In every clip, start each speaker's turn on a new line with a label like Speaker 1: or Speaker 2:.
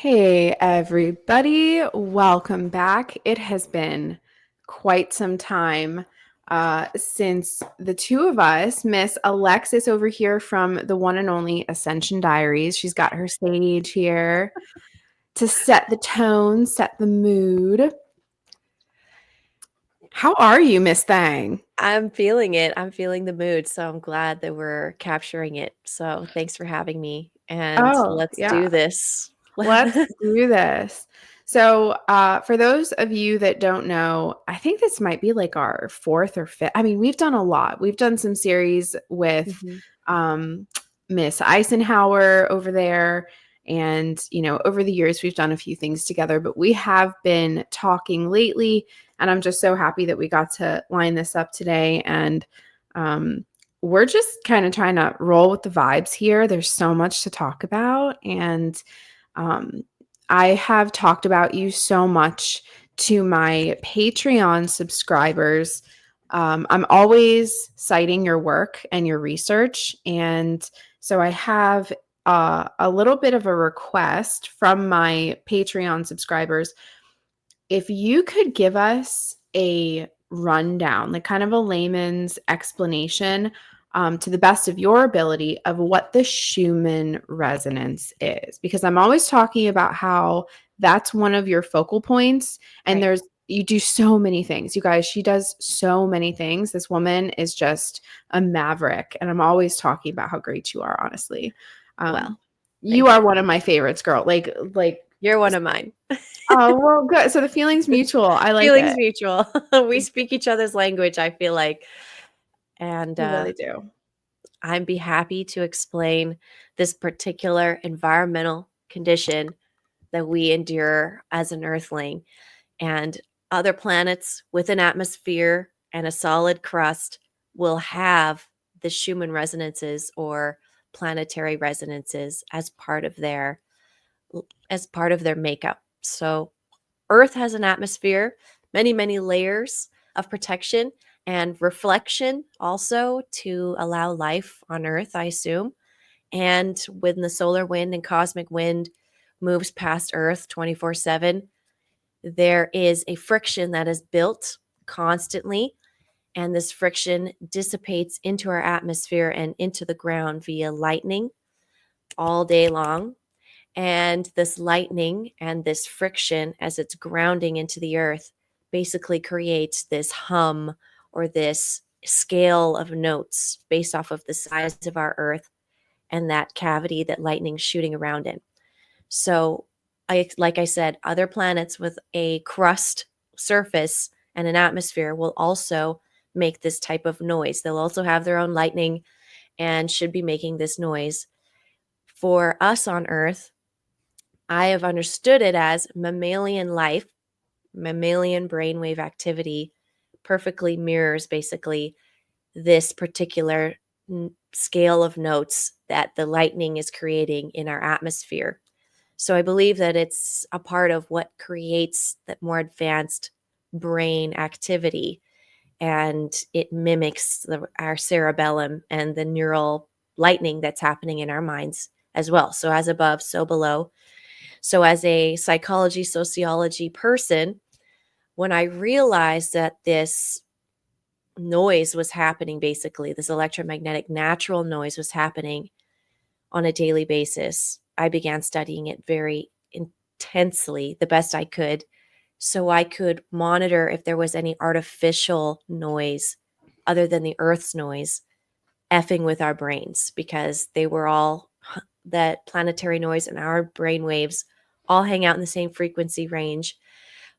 Speaker 1: Hey, everybody. Welcome back. It has been quite some time since the two of us, Miss Alexis over here from the one and only Ascension Diaries. She's got her stage here to set the tone, set the mood. How are you, Miss Thang?
Speaker 2: I'm feeling it. I'm feeling the mood. So I'm glad that we're capturing it. So thanks for having me. And
Speaker 1: Oh,
Speaker 2: let's
Speaker 1: yeah.
Speaker 2: do this.
Speaker 1: Let's do this. So, for those of you that don't know, I think this might be like our fourth or fifth. I mean, we've done a lot. We've done some series with
Speaker 2: Mhm.
Speaker 1: um, Miss Eisenhower over there. And, over the years, we've done a few things together, but we have been talking lately. And I'm just so happy that we got to line this up today. And we're just kind of trying to roll with the vibes here. There's so much to talk about. And um, I have talked about you so much to my Patreon subscribers. I'm always citing your work and your research. And so I have a little bit of a request from my Patreon subscribers. If you could give us a rundown, like kind of a layman's explanation to the best of your ability of what the Schumann resonance is, because I'm always talking about how that's one of your focal points. And
Speaker 2: Right.
Speaker 1: you do so many things. You guys, she does so many things. This woman is just a maverick. And I'm always talking about how great you are, honestly. Um,
Speaker 2: Well,
Speaker 1: you
Speaker 2: thank
Speaker 1: are
Speaker 2: you.
Speaker 1: one of my favorites, girl. Like,
Speaker 2: You're one of mine.
Speaker 1: oh, well, good. So the feeling's mutual. I like
Speaker 2: Feelings
Speaker 1: it.
Speaker 2: mutual. We speak each other's language, I feel like. And
Speaker 1: We really do.
Speaker 2: I'd be happy to explain this particular environmental condition that we endure as an earthling. And other planets with an atmosphere and a solid crust will have the Schumann resonances or planetary resonances as part of their makeup. So Earth has an atmosphere, many layers of protection and reflection also to allow life on Earth, I assume. And when the solar wind and cosmic wind moves past Earth 24/7, there is a friction that is built constantly, and this friction dissipates into our atmosphere and into the ground via lightning all day long. And this lightning and this friction, as it's grounding into the earth, basically creates this hum or this scale of notes based off of the size of our earth and that cavity that lightning's shooting around in. So, like I said, other planets with a crust surface and an atmosphere will also make this type of noise. They'll also have their own lightning and should be making this noise. For us on Earth, I have understood it as mammalian life, mammalian brainwave activity perfectly mirrors basically this particular scale of notes that the lightning is creating in our atmosphere. So I believe that it's a part of what creates that more advanced brain activity, and it mimics our cerebellum and the neural lightning that's happening in our minds as well. So as above, so below. So as a psychology, sociology person, when I realized that this noise was happening, basically, this electromagnetic natural noise was happening on a daily basis, I began studying it very intensely, the best I could, so I could monitor if there was any artificial noise other than the Earth's noise effing with our brains, because they were all that planetary noise and our brain waves all hang out in the same frequency range.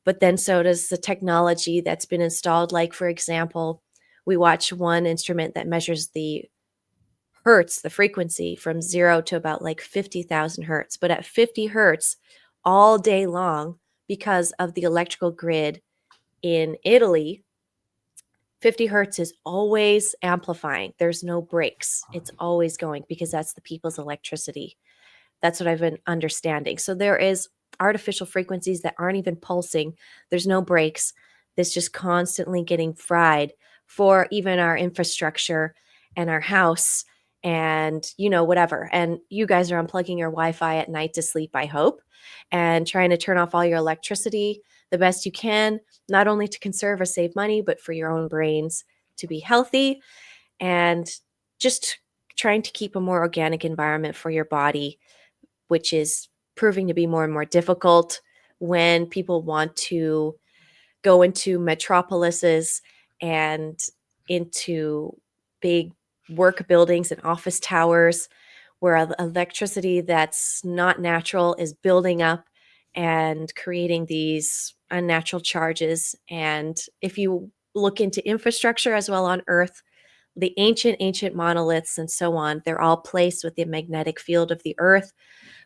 Speaker 2: But then so does the technology that's been installed. Like, for example, we watch one instrument that measures the hertz, the frequency from 0 to about like 50,000 hertz. But at 50 hertz all day long, because of the electrical grid in Italy, 50 hertz is always amplifying. There's no breaks. It's always going because that's the people's electricity. That's what I've been understanding. So there is artificial frequencies that aren't even pulsing. There's no breaks. That's just constantly getting fried for even our infrastructure and our house and, you know, whatever. And you guys are unplugging your Wi-Fi at night to sleep, I hope, and trying to turn off all your electricity the best you can, not only to conserve or save money, but for your own brains to be healthy, and just trying to keep a more organic environment for your body, which is proving to be more and more difficult when people want to go into metropolises and into big work buildings and office towers where electricity that's not natural is building up and creating these unnatural charges. And if you look into infrastructure as well on Earth, the ancient monoliths and so on, they're all placed with the magnetic field of the Earth,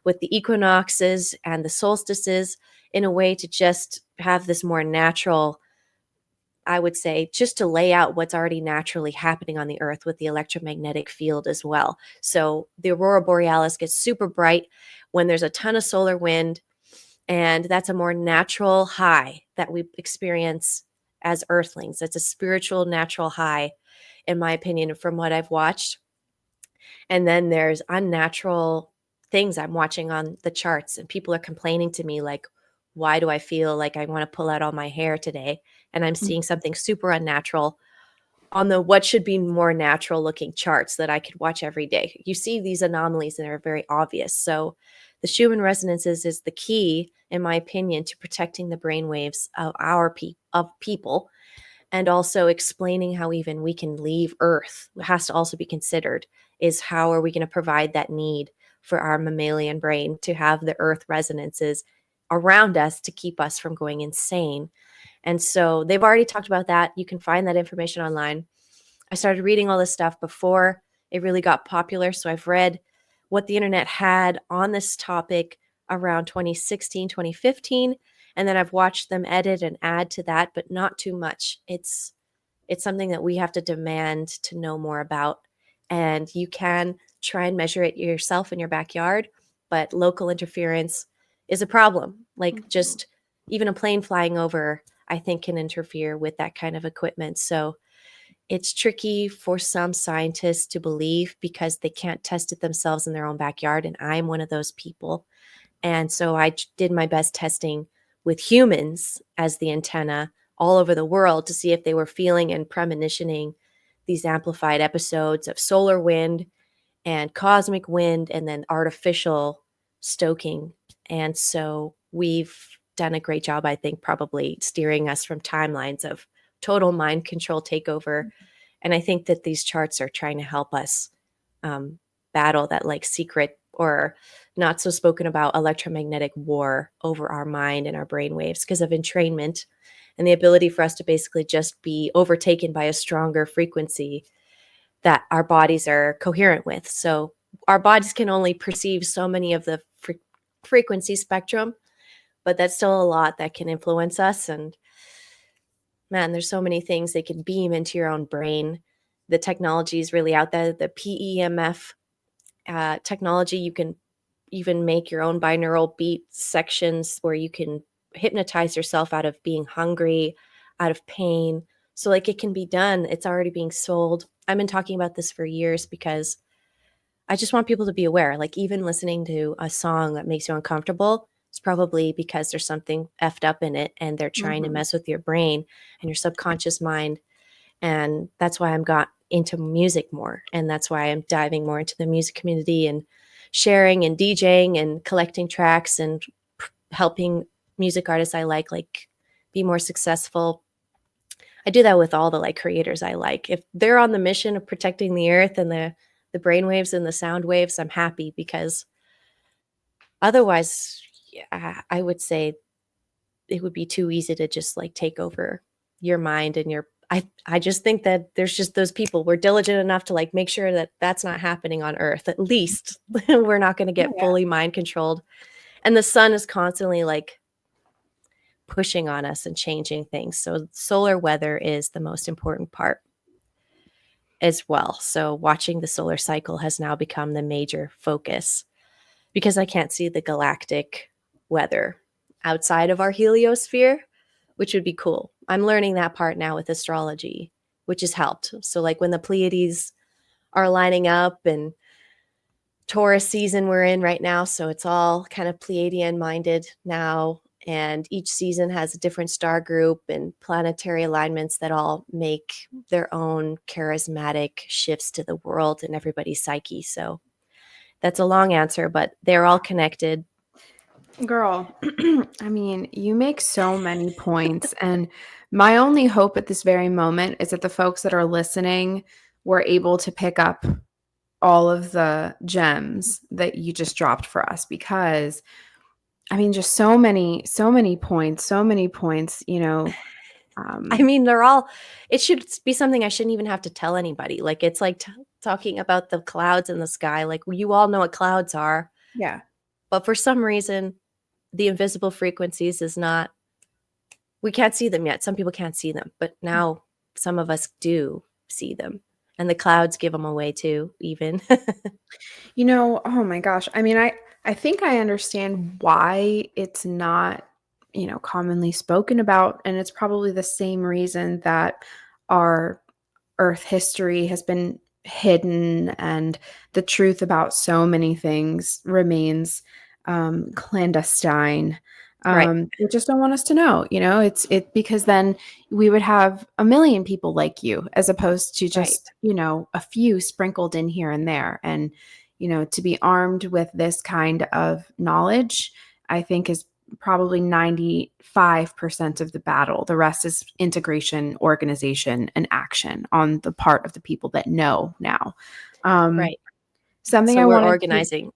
Speaker 2: with the equinoxes and the solstices, in a way to just have this more natural, I would say, just to lay out what's already naturally happening on the Earth with the electromagnetic field as well. So the aurora borealis gets super bright when there's a ton of solar wind, and that's a more natural high that we experience as Earthlings. It's a spiritual, natural high, in my opinion, from what I've watched. And then there's unnatural things I'm watching on the charts, and people are complaining to me like, why do I feel like I want to pull out all my hair today? And I'm seeing something super unnatural on the what should be more natural looking charts that I could watch every day. You see these anomalies and they're very obvious. So the Schumann resonances is the key, in my opinion, to protecting the brain waves of people, and also explaining how even we can leave Earth. It has to also be considered, is how are we going to provide that need for our mammalian brain to have the Earth resonances around us to keep us from going insane. And so they've already talked about that. You can find that information online. I started reading all this stuff before it really got popular. So I've read what the internet had on this topic around 2016, 2015. And then I've watched them edit and add to that, but not too much. It's something that we have to demand to know more about. And you can try and measure it yourself in your backyard, but local interference is a problem. Like just even a plane flying over, I think, can interfere with that kind of equipment. So it's tricky for some scientists to believe because they can't test it themselves in their own backyard. And I'm one of those people. And so I did my best testing with humans as the antenna all over the world to see if they were feeling and premonitioning these amplified episodes of solar wind and cosmic wind and then artificial stoking. And so we've done a great job, I think, probably steering us from timelines of total mind control takeover. And I think that these charts are trying to help us battle that like secret or not so spoken about electromagnetic war over our mind and our brain waves because of entrainment and the ability for us to basically just be overtaken by a stronger frequency that our bodies are coherent with. So our bodies can only perceive so many of the frequency spectrum, but that's still a lot that can influence us. And man, there's so many things they can beam into your own brain. The technology is really out there. The PEMF technology, you can even make your own binaural beat sections where you can hypnotize yourself out of being hungry, out of pain. So like it can be done. It's already being sold. I've been talking about this for years because I just want people to be aware. Like even listening to a song that makes you uncomfortable, it's probably because there's something effed up in it and they're trying to mess with your brain and your subconscious mind. And that's why I'm got into music more. And that's why I'm diving more into the music community and sharing and DJing and collecting tracks and helping music artists I like be more successful. I do that with all the like creators I like. If they're on the mission of protecting the earth and the brain waves and the sound waves, I'm happy because otherwise, yeah, I would say it would be too easy to just like take over your mind and your I just think that there's just those people we're diligent enough to like make sure that that's not happening on earth. At least we're not going to get fully mind controlled. And the sun is constantly like pushing on us and changing things. So solar weather is the most important part as well. So watching the solar cycle has now become the major focus because I can't see the galactic weather outside of our heliosphere, which would be cool. I'm learning that part now with astrology, which has helped. So like when the Pleiades are lining up, and Taurus season we're in right now, so it's all kind of Pleiadian minded now, and each season has a different star group and planetary alignments that all make their own charismatic shifts to the world and everybody's psyche. So that's a long answer, but they're all connected.
Speaker 1: Girl, I mean, you make so many points. And my only hope at this very moment is that the folks that are listening were able to pick up all of the gems that you just dropped for us because I mean, just so many points,
Speaker 2: I mean, they're all, it should be something I shouldn't even have to tell anybody. Like, it's like talking about the clouds in the sky. Like, you all know what clouds are.
Speaker 1: yeah.
Speaker 2: But for some reason, the invisible frequencies is not, we can't see them yet. Some people can't see them, but now some of us do see them. And the clouds give them away too, even.
Speaker 1: Oh my gosh. I mean, I think I understand why it's not, commonly spoken about, and it's probably the same reason that our Earth history has been hidden and the truth about so many things remains clandestine.
Speaker 2: Right.
Speaker 1: They just don't want us to know, it's because then we would have a million people like you as opposed to
Speaker 2: Right.
Speaker 1: just, a few sprinkled in here and there. And, to be armed with this kind of knowledge, I think is probably 95% of the battle. The rest is integration, organization, and action on the part of the people that know now. Um,
Speaker 2: Right.
Speaker 1: something
Speaker 2: So
Speaker 1: I
Speaker 2: we're
Speaker 1: wanted to,
Speaker 2: organizing.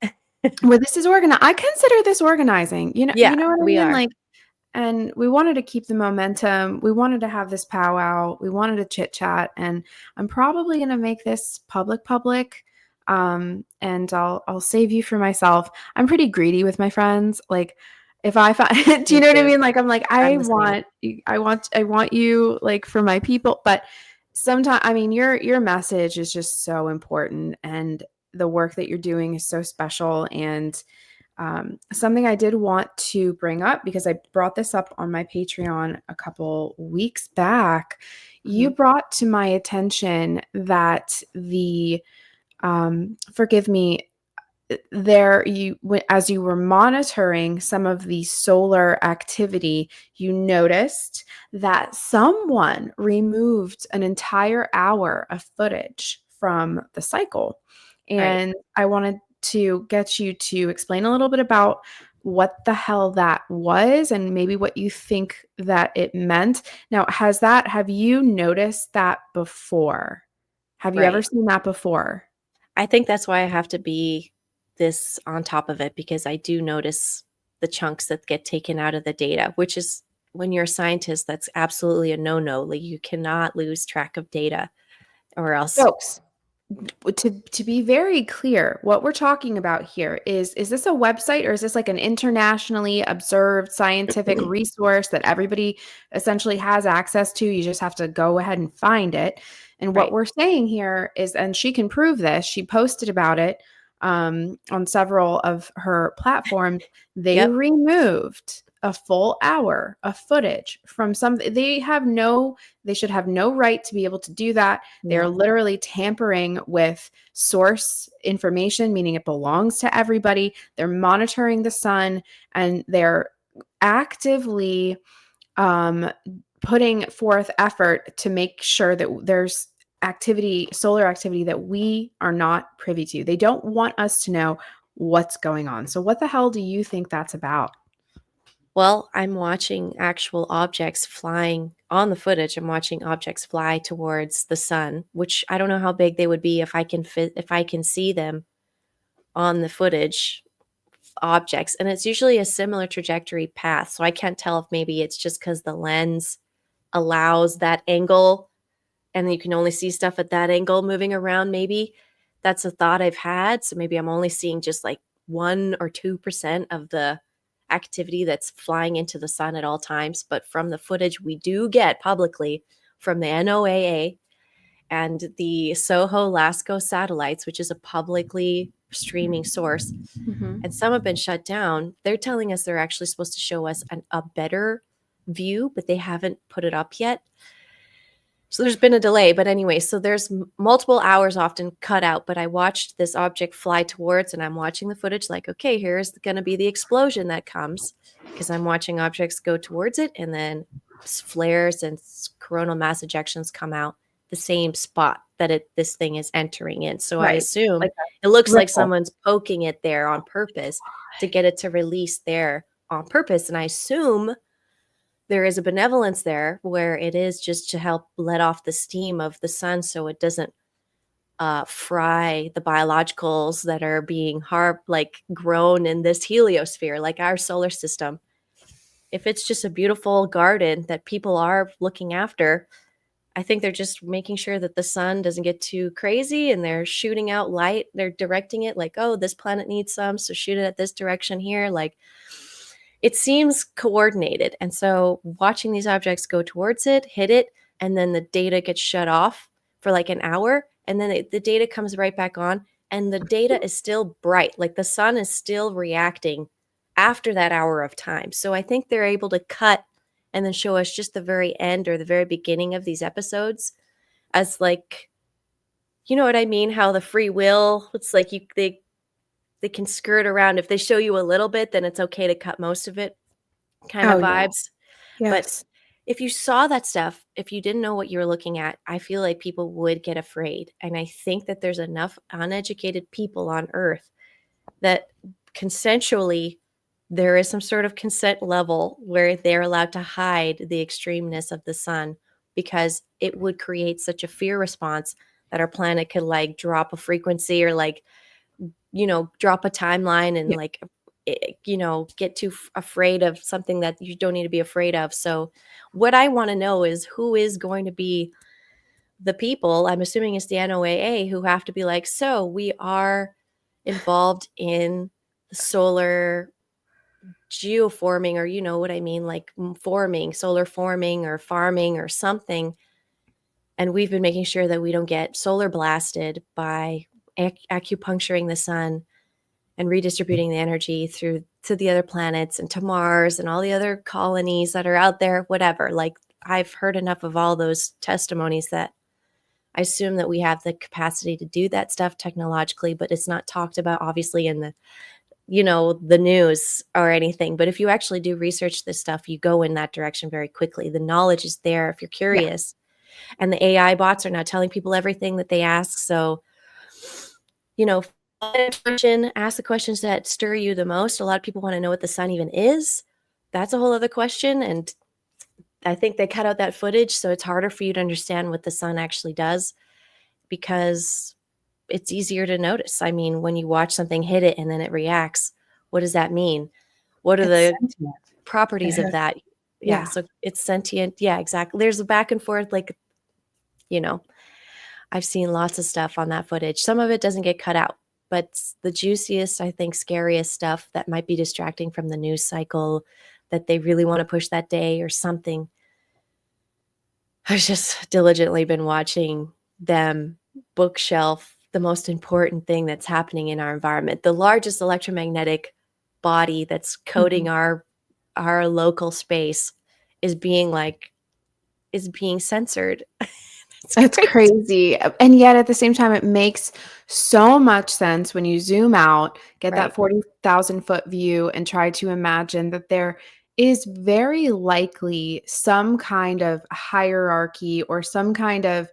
Speaker 1: where this is organized, I consider this organizing.
Speaker 2: Yeah,
Speaker 1: You know what I
Speaker 2: we
Speaker 1: mean?
Speaker 2: are.
Speaker 1: Like, and we wanted to keep the momentum. We wanted to have this powwow. We wanted to chit chat, and I'm probably going to make this public. And I'll save you for myself. I'm pretty greedy with my friends. Like, if I find, do you
Speaker 2: Me
Speaker 1: know what I
Speaker 2: too.
Speaker 1: mean? Like, I'm like,
Speaker 2: I'm the same.
Speaker 1: I want you like for my people. But sometimes, I mean, your message is just so important, and the work that you're doing is so special. And something I did want to bring up because I brought this up on my Patreon a couple weeks back. You
Speaker 2: Mhm.
Speaker 1: brought to my attention that forgive me, as you were monitoring some of the solar activity, you noticed that someone removed an entire hour of footage from the cycle.
Speaker 2: Right.
Speaker 1: And I wanted to get you to explain a little bit about what the hell that was and maybe what you think that it meant. Now, have you noticed that before? Have you ever
Speaker 2: Right.
Speaker 1: seen that before?
Speaker 2: I think that's why I have to be this on top of it, because I do notice the chunks that get taken out of the data, which is, when you're a scientist, that's absolutely a no-no. Like, you cannot lose track of data, or else.
Speaker 1: Folks, to be very clear, what we're talking about here is this a website or is this like an internationally observed scientific resource that everybody essentially has access to? You just have to go ahead and find it. And what
Speaker 2: Right.
Speaker 1: we're saying here is, and she can prove this, she posted about it on several of her platforms. They
Speaker 2: Yep.
Speaker 1: removed a full hour of footage from some, they should have no right to be able to do that. They're
Speaker 2: No.
Speaker 1: literally tampering with source information, meaning it belongs to everybody. They're monitoring the sun and they're actively um, putting forth effort to make sure that there's solar activity that we are not privy to. They don't want us to know what's going on. So, what the hell do you think that's about?
Speaker 2: Well, I'm watching actual objects flying on the footage. I'm watching objects fly towards the sun, which I don't know how big they would be if I can see them on the footage, objects. And it's usually a similar trajectory path. So I can't tell if maybe it's just because the lens allows that angle and you can only see stuff at that angle moving around. Maybe that's a thought I've had. So maybe I'm only seeing just like 1 or 2% of the activity that's flying into the sun at all times. But from the footage we do get publicly from the NOAA and the Soho Lasco satellites, which is a publicly streaming source,
Speaker 1: Mhm.
Speaker 2: and some have been shut down, they're telling us they're actually supposed to show us a better view, but they haven't put it up yet. So there's been a delay, but anyway, so there's multiple hours often cut out, but I watched this object fly towards, and I'm watching the footage like, okay, here's going to be the explosion that comes, because I'm watching objects go towards it, and then flares and coronal mass ejections come out the same spot that this thing is entering in. So I
Speaker 1: Right.
Speaker 2: assume
Speaker 1: Like
Speaker 2: it looks like
Speaker 1: ripple.
Speaker 2: someone's poking it there on purpose to get it to release there on purpose. And I assume there is a benevolence there where it is just to help let off the steam of the sun so it doesn't fry the biologicals that are being grown in this heliosphere, like our solar system. If it's just a beautiful garden that people are looking after, I think they're just making sure that the sun doesn't get too crazy, and they're shooting out light. They're directing it like, oh, this planet needs some, so shoot it at this direction here. Like, it seems coordinated. And so watching these objects go towards it, hit it, and then the data gets shut off for like an hour, and then the data comes right back on, and the data is still bright. Like, the sun is still reacting after that hour of time. So I think they're able to cut and then show us just the very end or the very beginning of these episodes as, like, you know what I mean? How the free will, it's like they can skirt around. If they show you a little bit, then it's okay to cut most of it, kind
Speaker 1: Oh
Speaker 2: of
Speaker 1: yeah.
Speaker 2: vibes. But
Speaker 1: Yes.
Speaker 2: if you saw that stuff, if you didn't know what you were looking at, I feel like people would get afraid. And I think that there's enough uneducated people on Earth that consensually there is some sort of consent level where they're allowed to hide the extremeness of the sun, because it would create such a fear response that our planet could like drop a frequency, or like, drop a timeline, and
Speaker 1: Yeah.
Speaker 2: like, get too afraid of something that you don't need to be afraid of. So what I want to know is who is going to be the people, I'm assuming it's the NOAA, who have to be like, so we are involved in the solar geoforming, or you know what I mean, like forming, solar forming or farming or something. And we've been making sure that we don't get solar blasted by acupuncturing the sun and redistributing the energy through to the other planets and to Mars and all the other colonies that are out there, whatever. Like, I've heard enough of all those testimonies that I assume that we have the capacity to do that stuff technologically, but it's not talked about obviously in the news or anything. But if you actually do research this stuff, you go in that direction very quickly. The knowledge is there if you're
Speaker 1: Yeah.
Speaker 2: curious. And the AI bots are now telling people everything that they ask. So, you know, ask the questions that stir you the most. A lot of people want to know what the sun even is. That's a whole other question. And I think they cut out that footage, so it's harder for you to understand what the sun actually does, because it's easier to notice. I mean, when you watch something hit it and then it reacts, what does that mean? What are
Speaker 1: It's
Speaker 2: the
Speaker 1: sentient. It
Speaker 2: properties of
Speaker 1: has,
Speaker 2: that? Yeah,
Speaker 1: yeah.
Speaker 2: so it's sentient. Yeah, exactly. There's a back and forth, like, you know, I've seen lots of stuff on that footage. Some of it doesn't get cut out, but the juiciest, I think, scariest stuff that might be distracting from the news cycle that they really want to push that day or something. I've just diligently been watching them bookshelf the most important thing that's happening in our environment. The largest electromagnetic body that's coding
Speaker 1: Mhm.
Speaker 2: our local space is being censored. It's
Speaker 1: It's
Speaker 2: crazy.
Speaker 1: crazy. And yet at the same time, it makes so much sense when you zoom out, get that
Speaker 2: Right.
Speaker 1: 40,000-foot view, and try to imagine that there is very likely some kind of hierarchy or some kind of,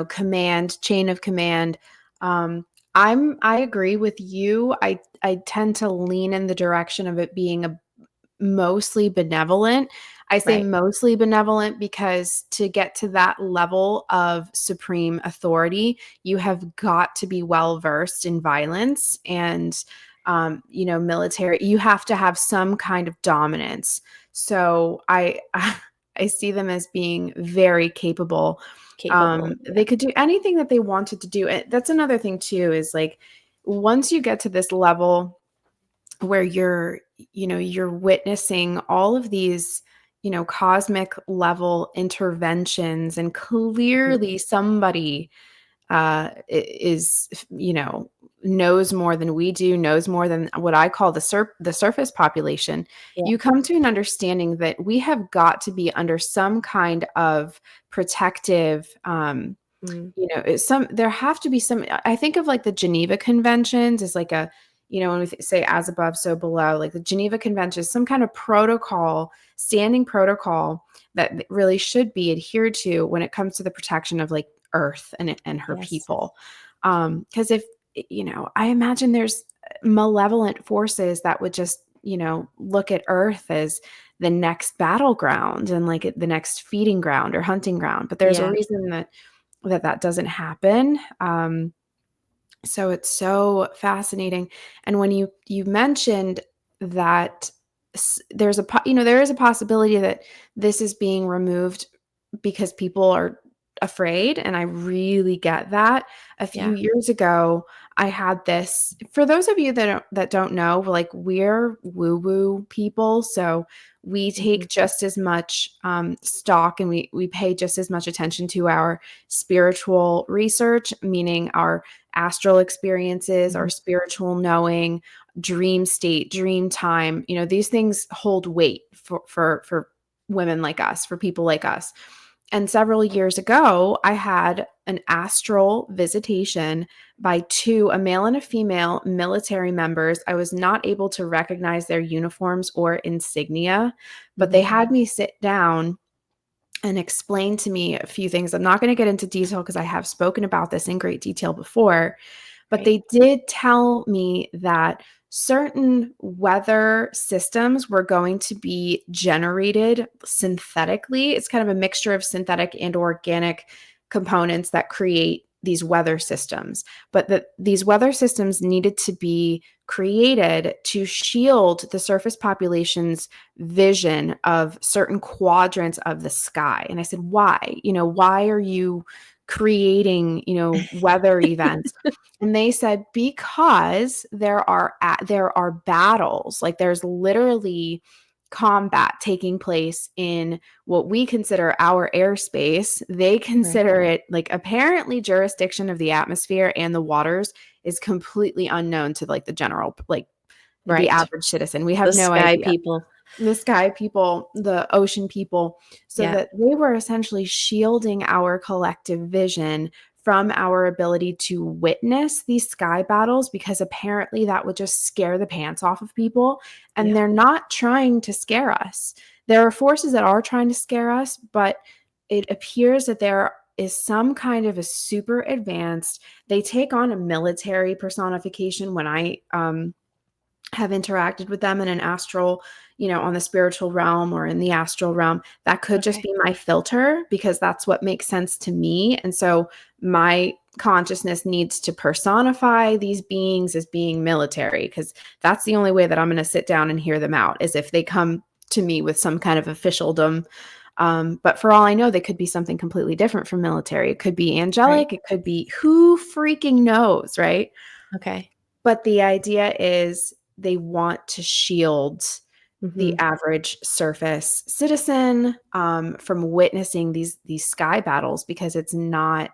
Speaker 1: command, chain of command. Um, I agree with you. I tend to lean in the direction of it being a mostly benevolent. I say
Speaker 2: Right.
Speaker 1: mostly benevolent because to get to that level of supreme authority, you have got to be well versed in violence and, military. You have to have some kind of dominance. So I see them as being very capable.
Speaker 2: Capable.
Speaker 1: They
Speaker 2: Yeah.
Speaker 1: could do anything that they wanted to do. That's another thing too. Is like once you get to this level where you're witnessing all of these cosmic level interventions, and
Speaker 2: Mhm.
Speaker 1: clearly somebody is knows more than we do, knows more than what I call the surface population,
Speaker 2: Yeah.
Speaker 1: you come to an understanding that we have got to be under some kind of protective,
Speaker 2: Mm.
Speaker 1: there have to be some. I think of like the Geneva Conventions as like a, when we say as above, so below, like the Geneva Conventions, some kind of protocol, standing protocol that really should be adhered to when it comes to the protection of like Earth and her
Speaker 2: Yes.
Speaker 1: people. Because if, I imagine there's malevolent forces that would just, look at Earth as the next battleground and like the next feeding ground or hunting ground. But there's a
Speaker 2: Yeah.
Speaker 1: reason that doesn't happen. So it's so fascinating. And when you mentioned that there is a possibility that this is being removed because people are afraid, and I really get that. A few
Speaker 2: Yeah.
Speaker 1: years ago, I had this. For those of you that don't know, we're woo-woo people, so we
Speaker 2: Hmm.
Speaker 1: take just as much stock, and we pay just as much attention to our spiritual research, meaning our astral experiences,
Speaker 2: Hmm.
Speaker 1: our spiritual knowing, dream state, dream time. These things hold weight for women like us, for people like us. And several years ago, I had an astral visitation by a male and a female military members. I was not able to recognize their uniforms or insignia, but they
Speaker 2: Hmm.
Speaker 1: had me sit down and explain to me a few things. I'm not going to get into detail because I have spoken about this in great detail before, but
Speaker 2: Right.
Speaker 1: they did tell me that certain weather systems were going to be generated synthetically. It's kind of a mixture of synthetic and organic components that create these weather systems, but that these weather systems needed to be created to shield the surface population's vision of certain quadrants of the sky. And I said, why? Why are you creating, weather events? And they said, because there are battles, like there's literally combat taking place in what we consider our airspace. They
Speaker 2: Right.
Speaker 1: consider it like, apparently jurisdiction of the atmosphere and the waters is completely unknown to like the general, like the
Speaker 2: Right.
Speaker 1: average citizen. We
Speaker 2: The
Speaker 1: have no
Speaker 2: sky
Speaker 1: idea.
Speaker 2: people.
Speaker 1: The sky people, the ocean people, so
Speaker 2: Yeah.
Speaker 1: that they were essentially shielding our collective vision from our ability to witness these sky battles, because apparently that would just scare the pants off of people. And
Speaker 2: Yeah.
Speaker 1: they're not trying to scare us. There are forces that are trying to scare us, but it appears that there is some kind of a super advanced, they take on a military personification. When I have interacted with them in an astral, on the spiritual realm or in the astral realm, that could just
Speaker 2: Okay.
Speaker 1: be my filter, because that's what makes sense to me. And so my consciousness needs to personify these beings as being military, because that's the only way that I'm going to sit down and hear them out, is if they come to me with some kind of officialdom. But for all I know, they could be something completely different from military. It could be
Speaker 2: Right.
Speaker 1: angelic. It could be, who freaking knows, right?
Speaker 2: Okay.
Speaker 1: But the idea is they want to shield
Speaker 2: Hmm.
Speaker 1: the average surface citizen from witnessing these sky battles, because it's not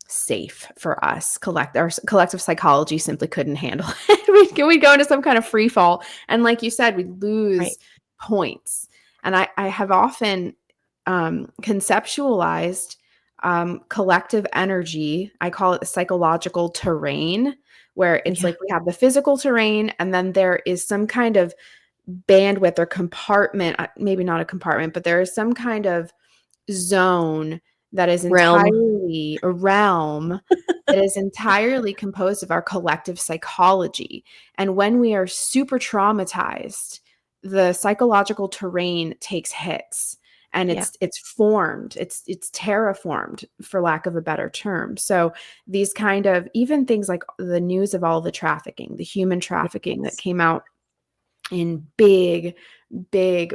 Speaker 1: safe for us. Our collective psychology simply couldn't handle it. we'd go into some kind of free fall, and like you said, we'd
Speaker 2: Right.
Speaker 1: lose points. And I have often conceptualized collective energy. I call it the psychological terrain, where it's
Speaker 2: Yeah.
Speaker 1: like we have the physical terrain, and then there is some kind of bandwidth or compartment, maybe not a compartment, but there is some kind of zone that is
Speaker 2: Realm.
Speaker 1: entirely a realm that is entirely composed of our collective psychology. And when we are super traumatized, the psychological terrain takes hits, and
Speaker 2: Yeah.
Speaker 1: it's formed, it's terraformed, for lack of a better term. So these kind of, even things like the news of all the trafficking, the human trafficking that
Speaker 2: Yes.
Speaker 1: came out in big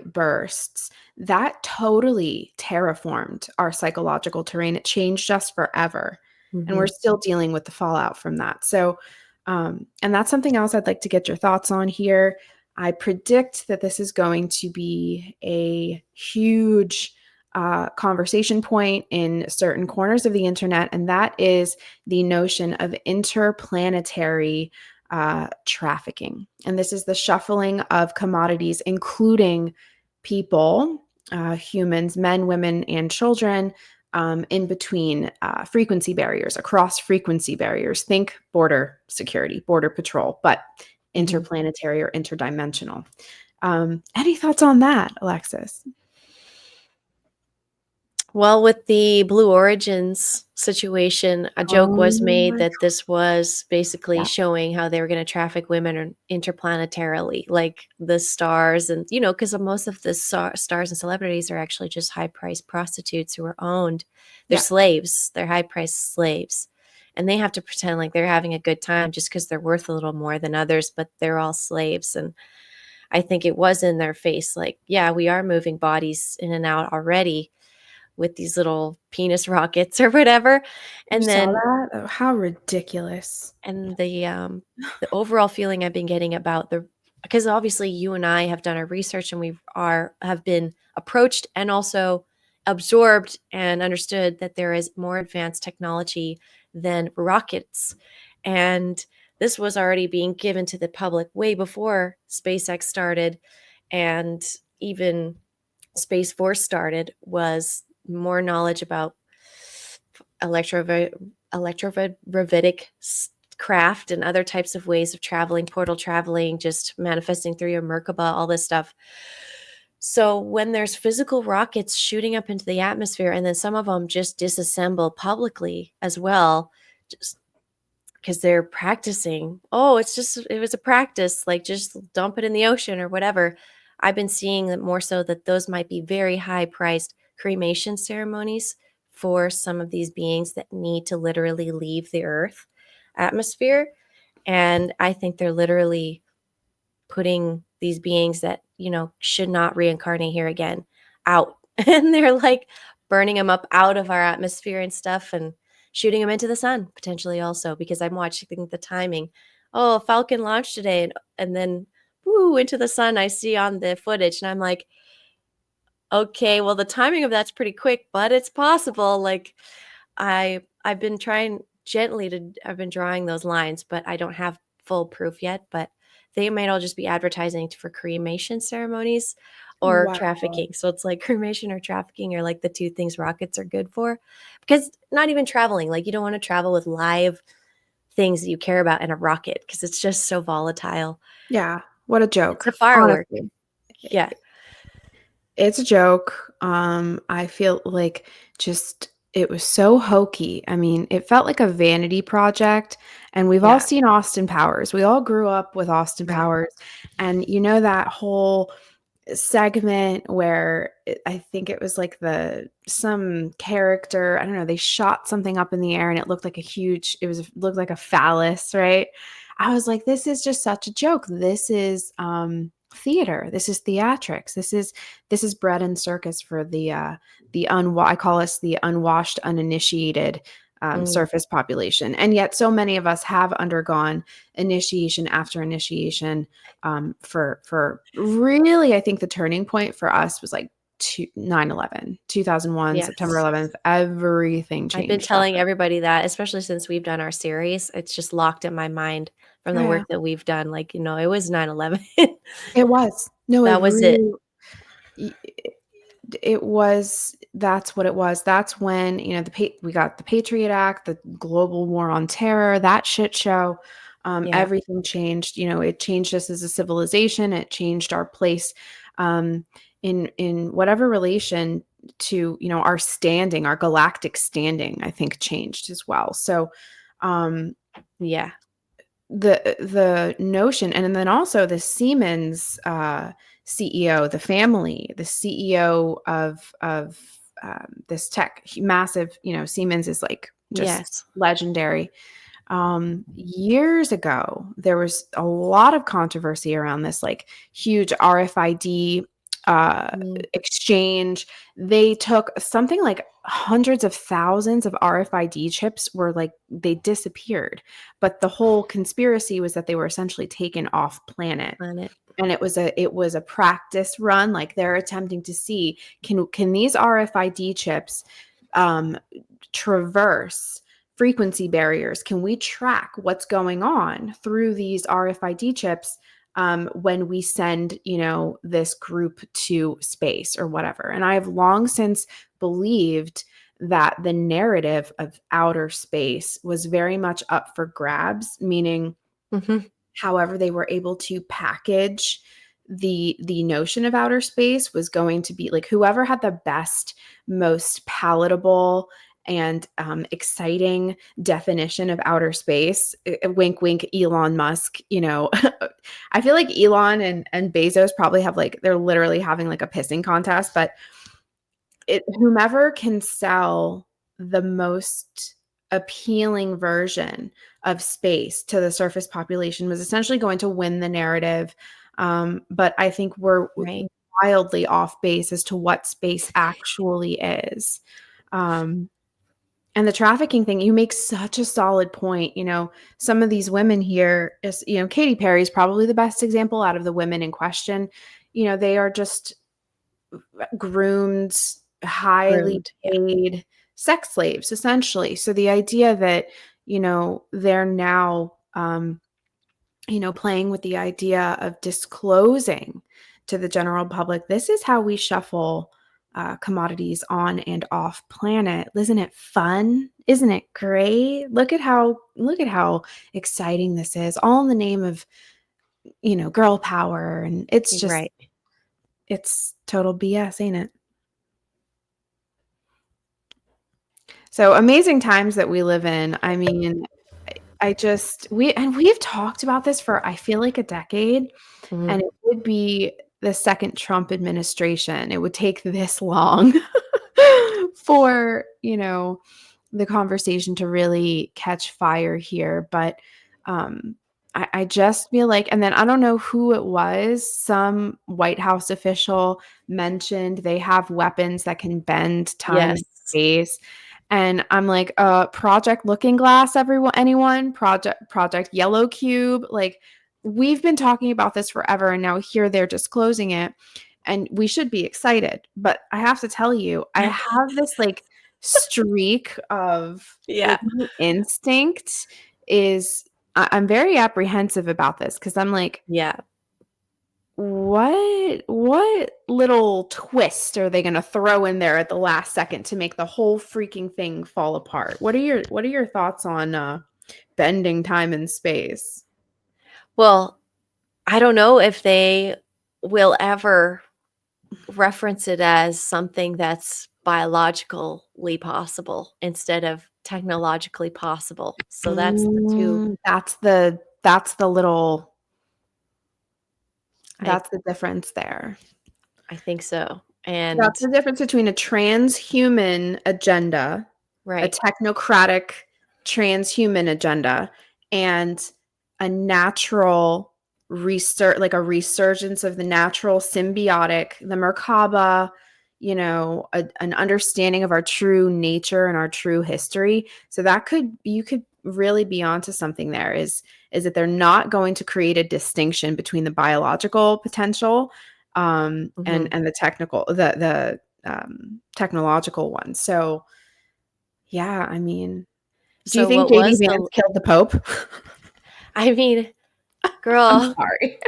Speaker 1: bursts, that totally terraformed our psychological terrain. It changed us forever. And we're
Speaker 2: Hmm.
Speaker 1: still dealing with the fallout from that. So, and that's something else I'd like to get your thoughts on here. I predict that this is going to be a huge conversation point in certain corners of the internet, and that is the notion of interplanetary trafficking. And this is the shuffling of commodities, including people, humans, men, women, and children, in between frequency barriers, across frequency barriers. Think border security, border patrol, but interplanetary or interdimensional. Any thoughts on that, Alexis?
Speaker 2: Well, with the Blue Origins situation, a joke was made that this was basically
Speaker 1: Yeah.
Speaker 2: showing how they were going to traffic women interplanetarily, like the stars. And, you know, because most of the stars and celebrities are actually just high priced prostitutes who are owned. They're
Speaker 1: Yeah.
Speaker 2: slaves, they're high priced slaves. And they have to pretend like they're having a good time just because they're worth a little more than others, but they're all slaves. And I think it was in their face like, yeah, we are moving bodies in and out already with these little penis rockets or whatever.
Speaker 1: You
Speaker 2: And
Speaker 1: saw
Speaker 2: then
Speaker 1: that? Oh, how ridiculous.
Speaker 2: and the overall feeling I've been getting about the because obviously you and I have done our research and have been approached and also absorbed and understood that there is more advanced technology than rockets. And this was already being given to the public way before SpaceX started and even Space Force started was more knowledge about electrogravitic craft and other types of ways of traveling, portal traveling, just manifesting through your Merkaba, all this stuff. So when there's physical rockets shooting up into the atmosphere and then some of them just disassemble publicly as well, just because they're practicing. Oh, it was a practice, like just dump it in the ocean or whatever. I've been seeing that more so that those might be very high priced cremation ceremonies for some of these beings that need to literally leave the earth atmosphere. And I think they're literally putting these beings that, you know, should not reincarnate here again out. And they're like burning them up out of our atmosphere and stuff and shooting them into the sun potentially also because I'm watching the timing. Oh, Falcon launched today and then woo into the sun I see on the footage and I'm like, okay, well the timing of that's pretty quick, but it's possible. Like I've been trying gently to I've been drawing those lines, but I don't have full proof yet, but they might all just be advertising for cremation ceremonies or
Speaker 1: Wow.
Speaker 2: trafficking. So it's like cremation or trafficking are like the two things rockets are good for. Because not even traveling, like you don't want to travel with live things that you care about in a rocket because it's just so volatile.
Speaker 1: Yeah. What a
Speaker 2: It's
Speaker 1: joke.
Speaker 2: a firework.
Speaker 1: Honestly.
Speaker 2: Yeah.
Speaker 1: It's a joke. I feel like just it was so hokey. I mean, it felt like a vanity project. And we've all
Speaker 2: Yeah.
Speaker 1: seen Austin Powers. We all grew up with Austin
Speaker 2: Right.
Speaker 1: Powers. And you know that whole segment where I think it was like some character, I don't know, they shot something up in the air and it looked like looked like a phallus, right? I was like, this is just such a joke. This is theater. This is theatrics. This is bread and circus for I call us the unwashed, uninitiated surface population. And yet so many of us have undergone initiation after initiation. For really, I think the turning point for us was like 9/11, 2001, September
Speaker 2: Yes.
Speaker 1: 11th. Everything
Speaker 2: I've been
Speaker 1: changed
Speaker 2: telling
Speaker 1: after.
Speaker 2: everybody that, especially since we've done our series. It's just locked in my mind from
Speaker 1: Oh,
Speaker 2: the
Speaker 1: yeah,
Speaker 2: work that we've done. Like, you know, it was 9/11.
Speaker 1: it was. No, it
Speaker 2: That was it.
Speaker 1: really. It was. That's what it was. That's when we got the Patriot Act, the global war on terror, that shit show.
Speaker 2: Yeah.
Speaker 1: Everything changed. It changed us as a civilization. It changed our place um, in whatever relation to our standing, our galactic standing. I think changed as well. So um,
Speaker 2: Yeah.
Speaker 1: the notion, and then also the Siemens CEO, the family, the CEO of this tech massive, Siemens is like just
Speaker 2: Yes.
Speaker 1: legendary. Years ago, there was a lot of controversy around this like huge RFID
Speaker 2: Mm,
Speaker 1: exchange. They took something like hundreds of thousands of RFID chips they disappeared. But the whole conspiracy was that they were essentially taken off planet.
Speaker 2: planet.
Speaker 1: and it was a practice run. Like they're attempting to see, can these RFID chips traverse frequency barriers? Can we track what's going on through these RFID chips when we send, this group to space or whatever? And I have long since believed that the narrative of outer space was very much up for grabs, meaning however they were able to package the notion of outer space was going to be like whoever had the best, most palatable and exciting definition of outer space. Wink, wink, Elon Musk. I feel like Elon and Bezos probably have they're literally having like a pissing contest, but whomever can sell the most appealing version of space to the surface population was essentially going to win the narrative. But I think we're wildly off base as to what space actually is. And the trafficking thing, you make such a solid point. Some of these women here is, Katy Perry is probably the best example out of the women in question. They are just groomed, highly paid sex slaves, essentially. So the idea that, they're now, playing with the idea of disclosing to the general public, this is how we shuffle commodities on and off planet. Isn't it fun? Isn't it great? Look at how exciting this is, all in the name of, girl power. And it's just, it's total BS, ain't it? So amazing times that we live in. I mean, we've talked about this for, I feel like, a decade, and it would be the second Trump administration. It would take this long for, the conversation to really catch fire here. But I just feel like, and then I don't know who it was, some White House official mentioned they have weapons that can bend time and space. And I'm like, Project Looking Glass, anyone? Project Yellow Cube. Like, we've been talking about this forever, and now here they're disclosing it, and we should be excited. But I have to tell you, I have this streak of my instinct is I'm very apprehensive about this because I'm like, what little twist are they going to throw in there at the last second to make the whole freaking thing fall apart? What are your thoughts on bending time and space?
Speaker 2: Well, I don't know if they will ever reference it as something that's biologically possible instead of technologically possible. So that's the two.
Speaker 1: That's the difference there.
Speaker 2: I think so. And
Speaker 1: that's the difference between a transhuman agenda, a technocratic transhuman agenda, and a natural like a resurgence of the natural symbiotic, the Merkaba, an understanding of our true nature and our true history. So you could really be onto something there, is that they're not going to create a distinction between the biological potential and the technological one. So yeah, I mean, do you think JD Vance killed the Pope?
Speaker 2: I mean, girl,
Speaker 1: I'm sorry.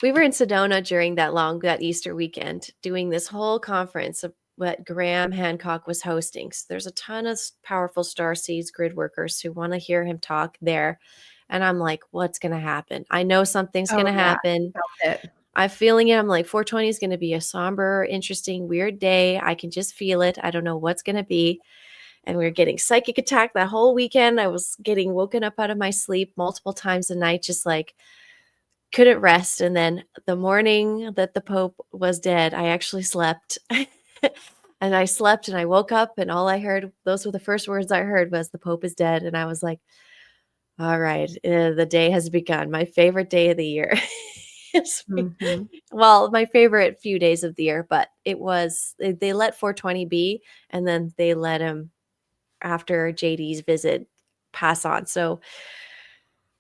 Speaker 2: We were in Sedona during that Easter weekend doing this whole conference of what Graham Hancock was hosting. So there's a ton of powerful starseeds grid workers who want to hear him talk there. And I'm like, what's going to happen? I know something's going to happen. I'm feeling it. I'm like, 420 is going to be a somber, interesting, weird day. I can just feel it. I don't know what's going to be. And we were getting psychic attacked that whole weekend. I was getting woken up out of my sleep multiple times a night, just like couldn't rest. And then the morning that the Pope was dead, I actually slept. And I slept and I woke up and all I heard, those were the first words I heard, was the Pope is dead. And I was like, all right, the day has begun. My favorite day of the year. Well, my favorite few days of the year, but it was, they let 420 be, and then they let him, after JD's visit, pass on. So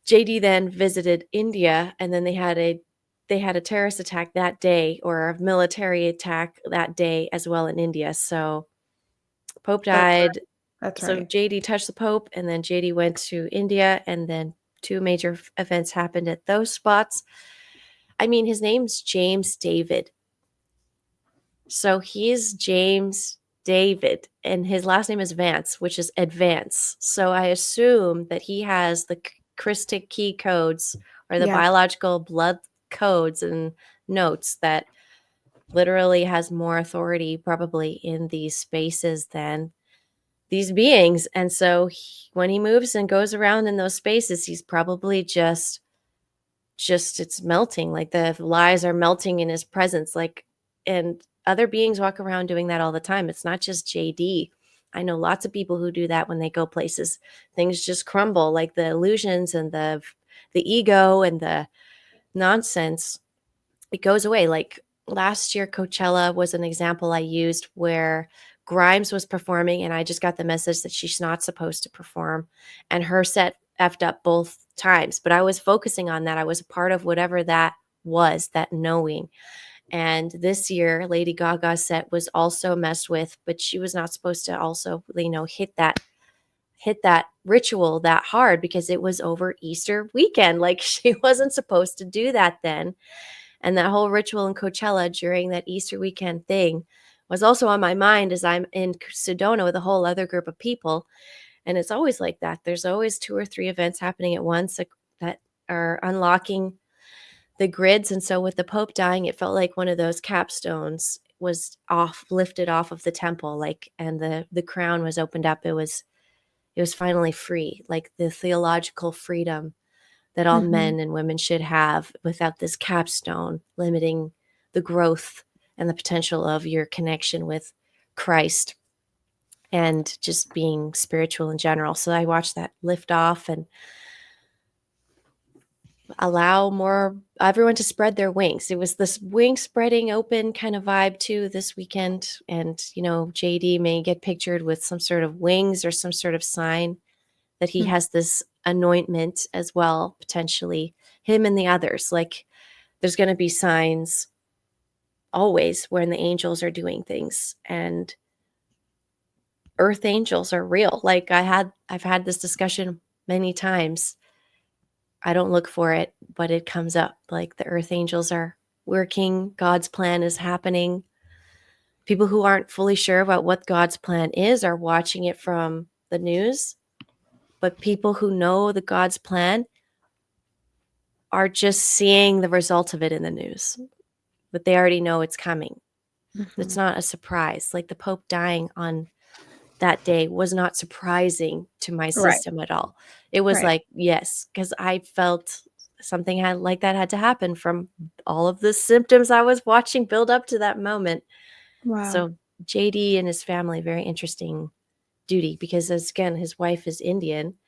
Speaker 2: JD then visited India, and then they had a they had a terrorist attack that day, or a military attack that day as well in India. So Pope
Speaker 1: That's
Speaker 2: died.
Speaker 1: that's
Speaker 2: So
Speaker 1: right.
Speaker 2: JD touched the Pope, and then JD went to India, and then two major events happened at those spots. I mean, his name's James David. So he's James David, and his last name is Vance, which is advance. So I assume that he has the Christic key codes, or the
Speaker 1: Yeah.
Speaker 2: biological blood codes and notes, that literally has more authority probably in these spaces than these beings. And so when he moves and goes around in those spaces, he's probably just it's melting, like the lies are melting in his presence, like. And other beings walk around doing that all the time. It's not just JD. I know lots of people who do that when they go places. Things just crumble, like the illusions and the ego and the nonsense, it goes away. Like last year, Coachella was an example I used, where Grimes was performing, and I just got the message that she's not supposed to perform, and her set effed up both times. But I was focusing on that. I was a part of whatever that was, that knowing. And this year, Lady Gaga's set was also messed with, but she was not supposed to also, hit that ritual that hard, because it was over Easter weekend. Like, she wasn't supposed to do that then. And that whole ritual in Coachella during that Easter weekend thing was also on my mind, as I'm in Sedona with a whole other group of people. And it's always like that. There's always 2 or 3 events happening at once that are unlocking the grids. And so with the Pope dying, it felt like one of those capstones was lifted off of the temple, like, and the crown was opened up. It was finally free, like the theological freedom that all
Speaker 1: Mhm.
Speaker 2: men and women should have, without this capstone limiting the growth and the potential of your connection with Christ, and just being spiritual in general. So I watched that lift off and allow more everyone to spread their wings. It was this wing spreading open kind of vibe too this weekend. And JD may get pictured with some sort of wings or some sort of sign that he
Speaker 1: Mm.
Speaker 2: has this anointment as well, potentially, him and the others. Like, there's going to be signs always when the angels are doing things, and earth angels are real. Like, I've had this discussion many times. I don't look for it, but it comes up. Like, the earth angels are working, God's plan is happening. People who aren't fully sure about what God's plan is are watching it from the news, but people who know the God's plan are just seeing the result of it in the news, but they already know it's coming. It's
Speaker 1: Mhm.
Speaker 2: not a surprise. Like, the Pope dying on that day was not surprising to my
Speaker 1: Right.
Speaker 2: system at all. It was
Speaker 1: Right.
Speaker 2: like, yes, because I felt something like that had to happen from all of the symptoms I was watching build up to that moment.
Speaker 1: Wow.
Speaker 2: So JD and his family, very interesting duty, because, as again, his wife is Indian.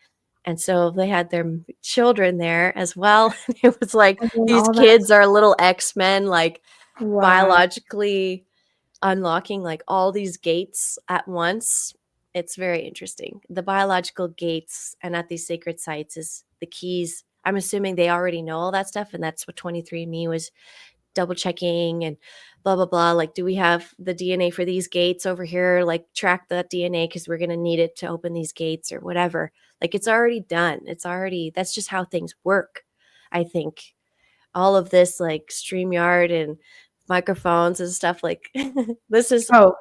Speaker 2: And so they had their children there as well. It was like
Speaker 1: And then
Speaker 2: these
Speaker 1: all that.
Speaker 2: kids are little X-Men, like,
Speaker 1: Wow.
Speaker 2: biologically unlocking like all these gates at once. It's very interesting. The biological gates and at these sacred sites is the keys. I'm assuming they already know all that stuff, and that's what 23andMe was double checking and blah blah blah. Like, do we have the DNA for these gates over here? Like, track that DNA because we're gonna need it to open these gates or whatever. Like, it's already done. That's just how things work. I think all of this, like StreamYard and microphones and stuff, like, this is
Speaker 1: Oh,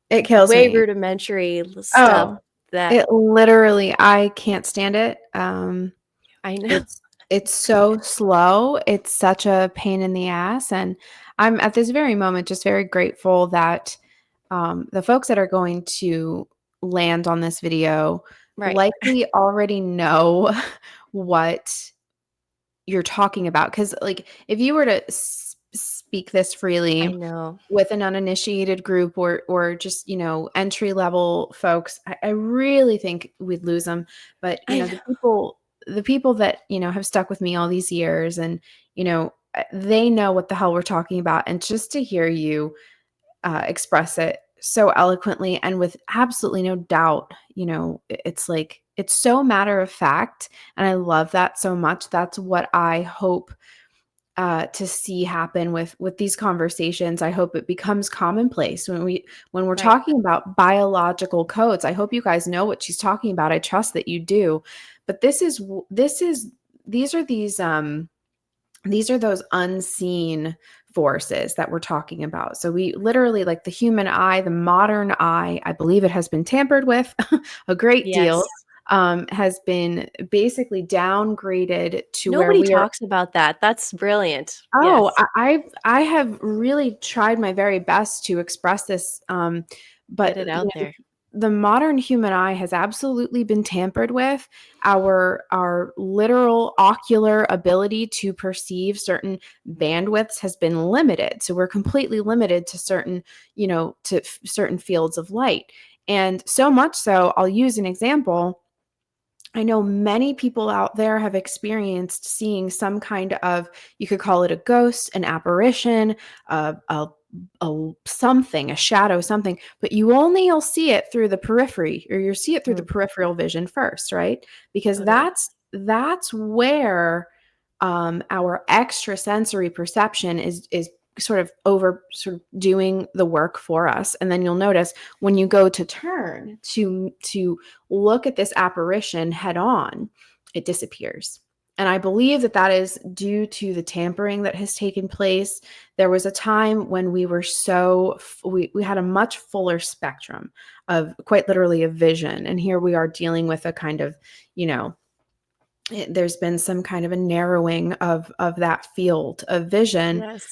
Speaker 1: it kills
Speaker 2: way
Speaker 1: me.
Speaker 2: rudimentary stuff
Speaker 1: Oh,
Speaker 2: that
Speaker 1: it literally, I can't stand it.
Speaker 2: I know.
Speaker 1: It's so slow. It's such a pain in the ass, and I'm at this very moment just very grateful that the folks that are going to land on this video
Speaker 2: Right.
Speaker 1: likely already know what you're talking about. Because, like, if you were to speak this
Speaker 2: I
Speaker 1: freely
Speaker 2: know.
Speaker 1: with an uninitiated group, or just entry level folks, I really think we'd lose them. But
Speaker 2: I
Speaker 1: the
Speaker 2: know.
Speaker 1: people that have stuck with me all these years, and they know what the hell we're talking about. And just to hear you express it so eloquently and with absolutely no doubt, it's like it's so matter of fact, and I love that so much. That's what I hope to see happen with these conversations. I hope it becomes commonplace when we're
Speaker 2: Right.
Speaker 1: talking about biological codes. I hope you guys know what she's talking about. I trust that you do. But these are these are those unseen forces that we're talking about. So we literally, like the human eye, the modern eye, I believe it has been tampered with a great deal,
Speaker 2: Yes.
Speaker 1: has been basically downgraded to where
Speaker 2: Nobody
Speaker 1: we are.
Speaker 2: talks about that. That's brilliant.
Speaker 1: Oh,
Speaker 2: Yes.
Speaker 1: I have really tried my very best to express this,
Speaker 2: Get
Speaker 1: but
Speaker 2: it
Speaker 1: you
Speaker 2: out
Speaker 1: know,
Speaker 2: there.
Speaker 1: the modern human eye has absolutely been tampered with. Our literal ocular ability to perceive certain bandwidths has been limited, so we're completely limited to certain, certain fields of light, and so much so. I'll use an example. I know many people out there have experienced seeing some kind of, you could call it a ghost, an apparition, something, a shadow, something, but you'll see it through the periphery, or you see it through the
Speaker 2: Mm,
Speaker 1: peripheral vision first, right? Because
Speaker 2: totally.
Speaker 1: that's where our extrasensory perception is sort of doing the work for us. And then you'll notice when you go to turn to look at this apparition head on, it disappears. And I believe that that is due to the tampering that has taken place. There was a time when we had a much fuller spectrum of, quite literally, a vision. And here we are dealing with a kind of, there's been some kind of a narrowing of that field of vision.
Speaker 2: Yes.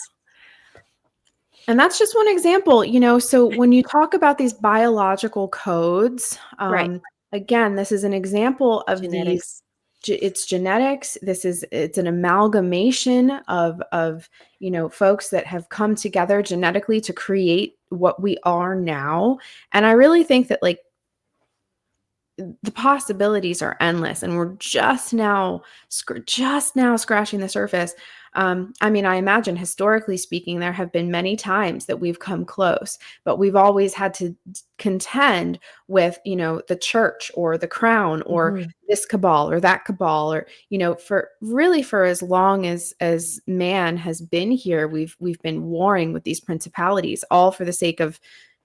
Speaker 1: And that's just one example, so when you talk about these biological codes,
Speaker 2: Right.
Speaker 1: again, this is an example of these.
Speaker 2: Genetics.
Speaker 1: It's genetics. It's an amalgamation of folks that have come together genetically to create what we are now. And I really think that, like, the possibilities are endless, and we're just now scratching the surface. I mean, I imagine, historically speaking, there have been many times that we've come close, but we've always had to contend with, the church or the crown or
Speaker 2: Mhm.
Speaker 1: this cabal or that cabal, or, for as long as man has been here, we've been warring with these principalities, all for the sake of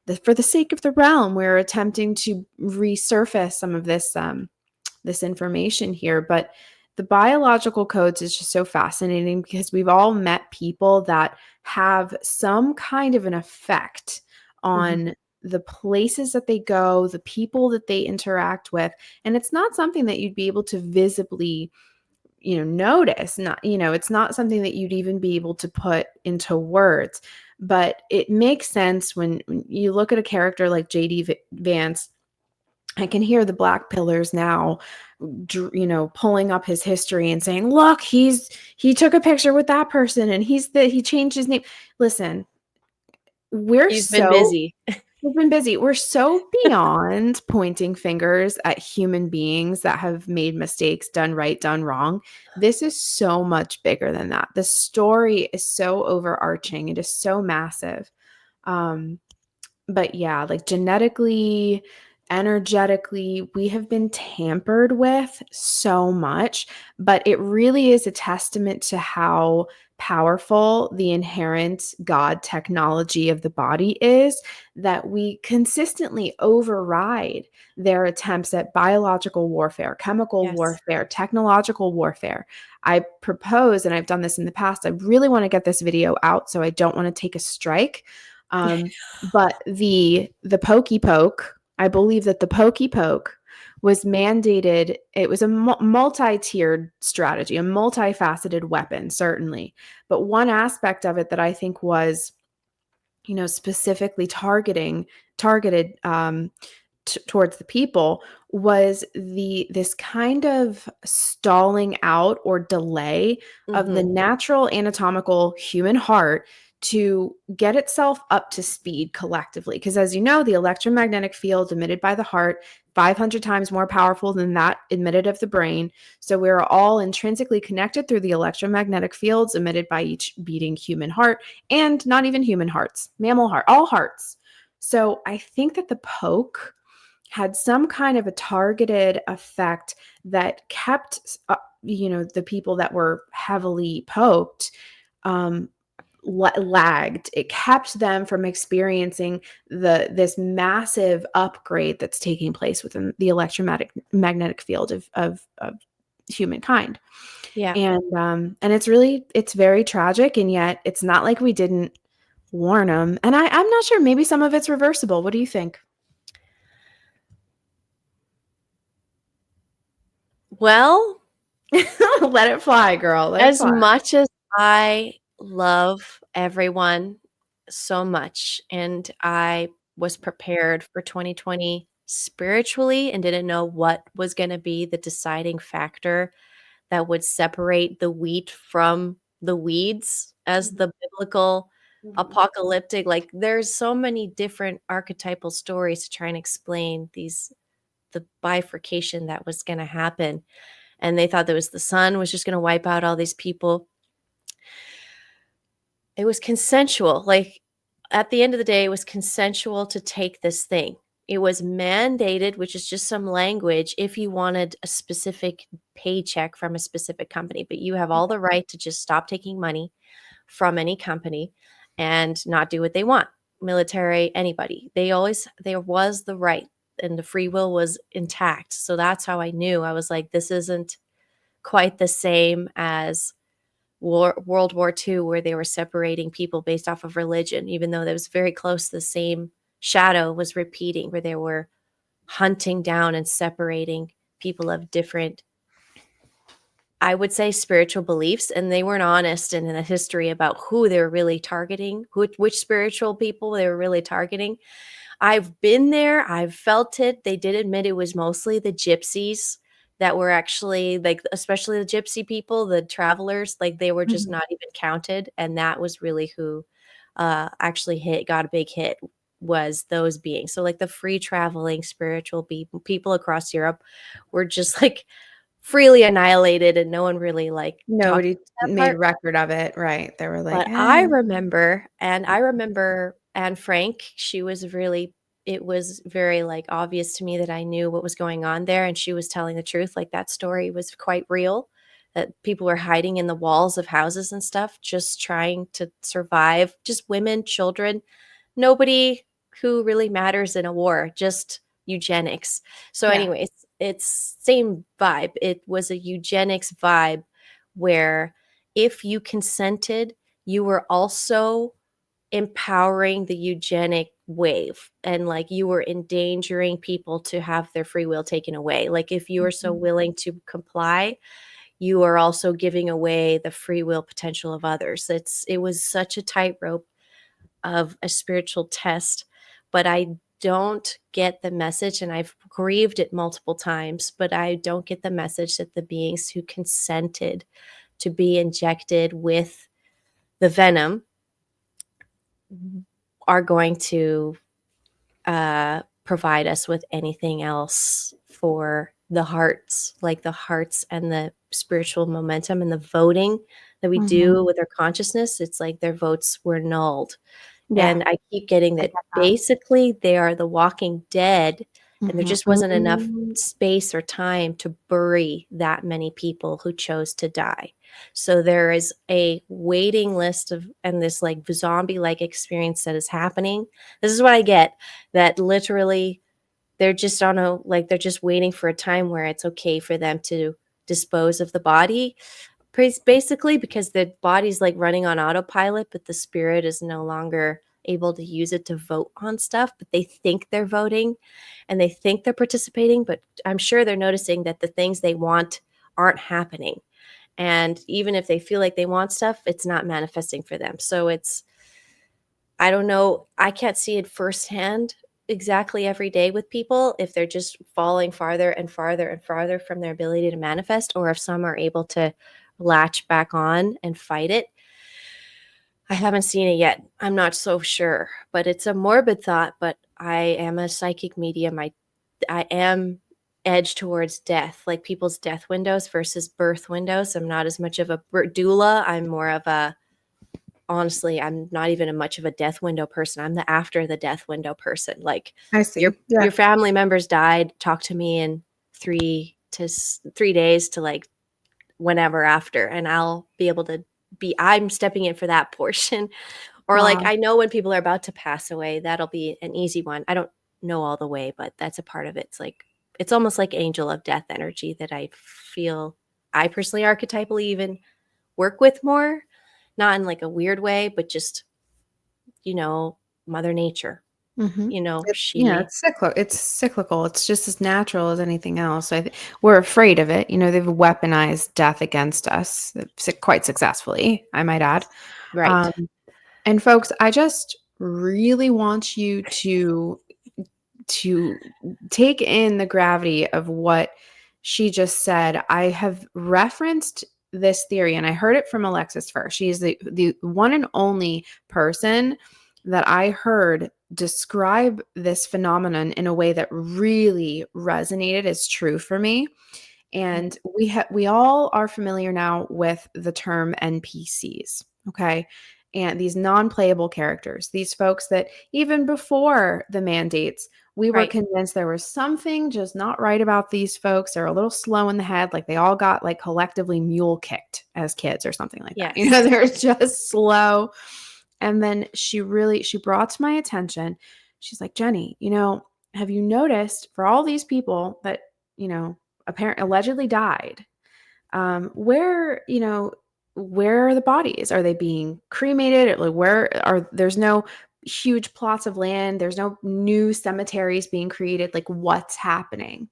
Speaker 1: the realm. We're attempting to resurface some of this information here. But the biological codes is just so fascinating, because we've all met people that have some kind of an effect
Speaker 2: Mhm.
Speaker 1: on the places that they go, the people that they interact with. And it's not something that you'd be able to visibly, notice. Not, it's not something that you'd even be able to put into words. But it makes sense when you look at a character like JD Vance. I can hear the Black Pillars now, pulling up his history and saying, "Look, he took a picture with that person, and he changed his name." Listen, we're
Speaker 2: He's been
Speaker 1: so
Speaker 2: busy.
Speaker 1: we've been busy. We're so beyond pointing fingers at human beings that have made mistakes, done right, done wrong. This is so much bigger than that. The story is so overarching. It is so massive. Um, but yeah, like, genetically, energetically, we have been tampered with so much, but it really is a testament to how powerful the inherent God technology of the body is, that we consistently override their attempts at biological warfare, chemical
Speaker 2: Yes.
Speaker 1: warfare, technological warfare. I propose, and I've done this in the past, I really want to get this video out, so I don't want to take a strike. But the pokey poke, I believe that the pokey poke was mandated. It was a multi-tiered strategy, a multifaceted weapon, certainly. But one aspect of it that I think was, specifically targeted towards the people, was this kind of stalling out or delay of the
Speaker 2: Mhm.
Speaker 1: natural anatomical human heart to get itself up to speed collectively. Because, as you know, the electromagnetic field emitted by the heart, 500 times more powerful than that emitted of the brain. So we're all intrinsically connected through the electromagnetic fields emitted by each beating human heart, and not even human hearts, mammal heart, all hearts. So I think that the poke had some kind of a targeted effect that kept, the people that were heavily poked, lagged. It kept them from experiencing this massive upgrade that's taking place within the electromagnetic field of humankind.
Speaker 2: Yeah.
Speaker 1: And it's very tragic, and yet it's not like we didn't warn them. And I'm not sure, maybe some of it's reversible. What do you think?
Speaker 2: Well,
Speaker 1: Let it fly, girl. Let it
Speaker 2: as
Speaker 1: fly.
Speaker 2: much as I love everyone so much, and I was prepared for 2020 spiritually and didn't know what was going to be the deciding factor that would separate the wheat from the weeds, as the biblical apocalyptic, like there's so many different archetypal stories to try and explain the bifurcation that was going to happen. And they thought that was the sun was just going to wipe out all these people. It was consensual. Like, at the end of the day, it was consensual to take this thing. It was mandated, which is just some language, if you wanted a specific paycheck from a specific company. But you have all the right to just stop taking money from any company and not do what they want. Military, anybody. There was the right, and the free will was intact. So that's how I knew. I was like, this isn't quite the same as World War II, where they were separating people based off of religion, even though that was very close. The same shadow was repeating, where they were hunting down and separating people of different, I would say, spiritual beliefs, and they weren't honest in the history about who they were really targeting, which spiritual people they were really targeting. I've been there. I've felt it. They did admit it was mostly the gypsies that were actually, like, especially the gypsy people, the travelers, like they were just
Speaker 1: Mhm.
Speaker 2: not even counted. And that was really who actually got a big hit, was those beings. So like the free traveling spiritual people across Europe were just like freely annihilated, and no one really like talked
Speaker 1: Nobody
Speaker 2: about that
Speaker 1: made
Speaker 2: part.
Speaker 1: record of it, right? They were like,
Speaker 2: But I remember, Anne Frank, it was very like obvious to me that I knew what was going on there, and she was telling the truth. Like, that story was quite real, that people were hiding in the walls of houses and stuff, just trying to survive, just women, children, nobody who really matters in a war, just eugenics. So
Speaker 1: yeah.
Speaker 2: anyways, it's same vibe. It was a eugenics vibe where if you consented, you were also empowering the eugenic wave, and like you were endangering people to have their free will taken away. Like, if you are so
Speaker 1: Mhm.
Speaker 2: willing to comply, you are also giving away the free will potential of others. It was such a tightrope of a spiritual test, but I don't get the message, and I've grieved it multiple times, but I don't get the message that the beings who consented to be injected with the venom are going to provide us with anything else for the hearts, like the hearts and the spiritual momentum and the voting that we
Speaker 1: Mhm.
Speaker 2: do with our consciousness. It's like their votes were nulled.
Speaker 1: Yeah,
Speaker 2: And I keep getting
Speaker 1: I
Speaker 2: that
Speaker 1: get that.
Speaker 2: basically they are the walking dead, and there
Speaker 1: Mhm.
Speaker 2: just wasn't enough space or time to bury that many people who chose to die. So there is a waiting list of, and this like zombie like experience that is happening. This is what I get, that literally they're just on a, like, they're just waiting for a time where it's okay for them to dispose of the body, basically, because the body's like running on autopilot, but the spirit is no longer able to use it to vote on stuff. But they think they're voting and they think they're participating, but I'm sure they're noticing that the things they want aren't happening. And even if they feel like they want stuff, it's not manifesting for them. So I don't know, I can't see it firsthand exactly every day with people, if they're just falling farther and farther and farther from their ability to manifest, or if some are able to latch back on and fight it. I haven't seen it yet. I'm not so sure, but it's a morbid thought. But I am a psychic medium. I am edged towards death, like people's death windows versus birth windows. I'm not as much of a doula. I'm more of a, honestly, I'm not even a much of a death window person. I'm the after the death window person. Like,
Speaker 1: I
Speaker 2: your
Speaker 1: see. Yeah.
Speaker 2: family members died, talk to me in 3 days to like whenever after, and I'll be able to I'm stepping in for that portion. Or like,
Speaker 1: Wow.
Speaker 2: I know when people are about to pass away, that'll be an easy one. I don't know all the way, but that's a part of it. It's like, it's almost like angel of death energy that I feel I personally archetypally even work with more, not in like a weird way, but just, Mother Nature,
Speaker 1: Mm-hmm.
Speaker 2: she,
Speaker 1: It's cyclical. It's cyclical. It's just as natural as anything else. We're afraid of it. They've weaponized death against us quite successfully, I might add.
Speaker 2: right.
Speaker 1: Um, and folks, I just really want you to take in the gravity of what she just said. I have referenced this theory, and I heard it from Alexis first. She is the one and only person that I heard describe this phenomenon in a way that really resonated as true for me. And we all are familiar now with the term NPCs, okay? And these non-playable characters, these folks that even before the mandates, we were
Speaker 2: Right.
Speaker 1: convinced there was something just not right about these folks. They're a little slow in the head, like they all got like collectively mule kicked as kids or something like that.
Speaker 2: Yes.
Speaker 1: They're just slow. And then she brought to my attention, she's like, Jenny, have you noticed for all these people that, apparently allegedly died, where are the bodies? Are they being cremated? Like, there's no huge plots of land, there's no new cemeteries being created, like what's happening?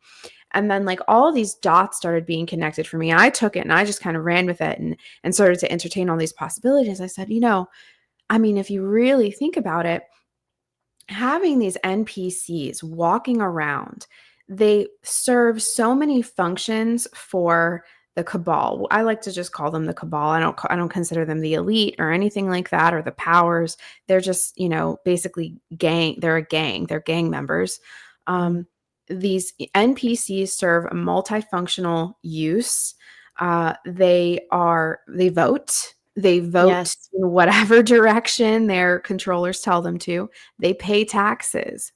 Speaker 1: And then like all of these dots started being connected for me. I took it and I just kind of ran with it and started to entertain all these possibilities. I said, if you really think about it, having these NPCs walking around, they serve so many functions for the cabal. I like to just call them the cabal. I don't consider them the elite or anything like that, or the powers. They're just, basically gang. They're a gang. They're gang members.
Speaker 2: Mhm.
Speaker 1: Um, these NPCs serve a multifunctional use. They vote. They vote
Speaker 2: Yes.
Speaker 1: in whatever direction their controllers tell them to. They pay taxes.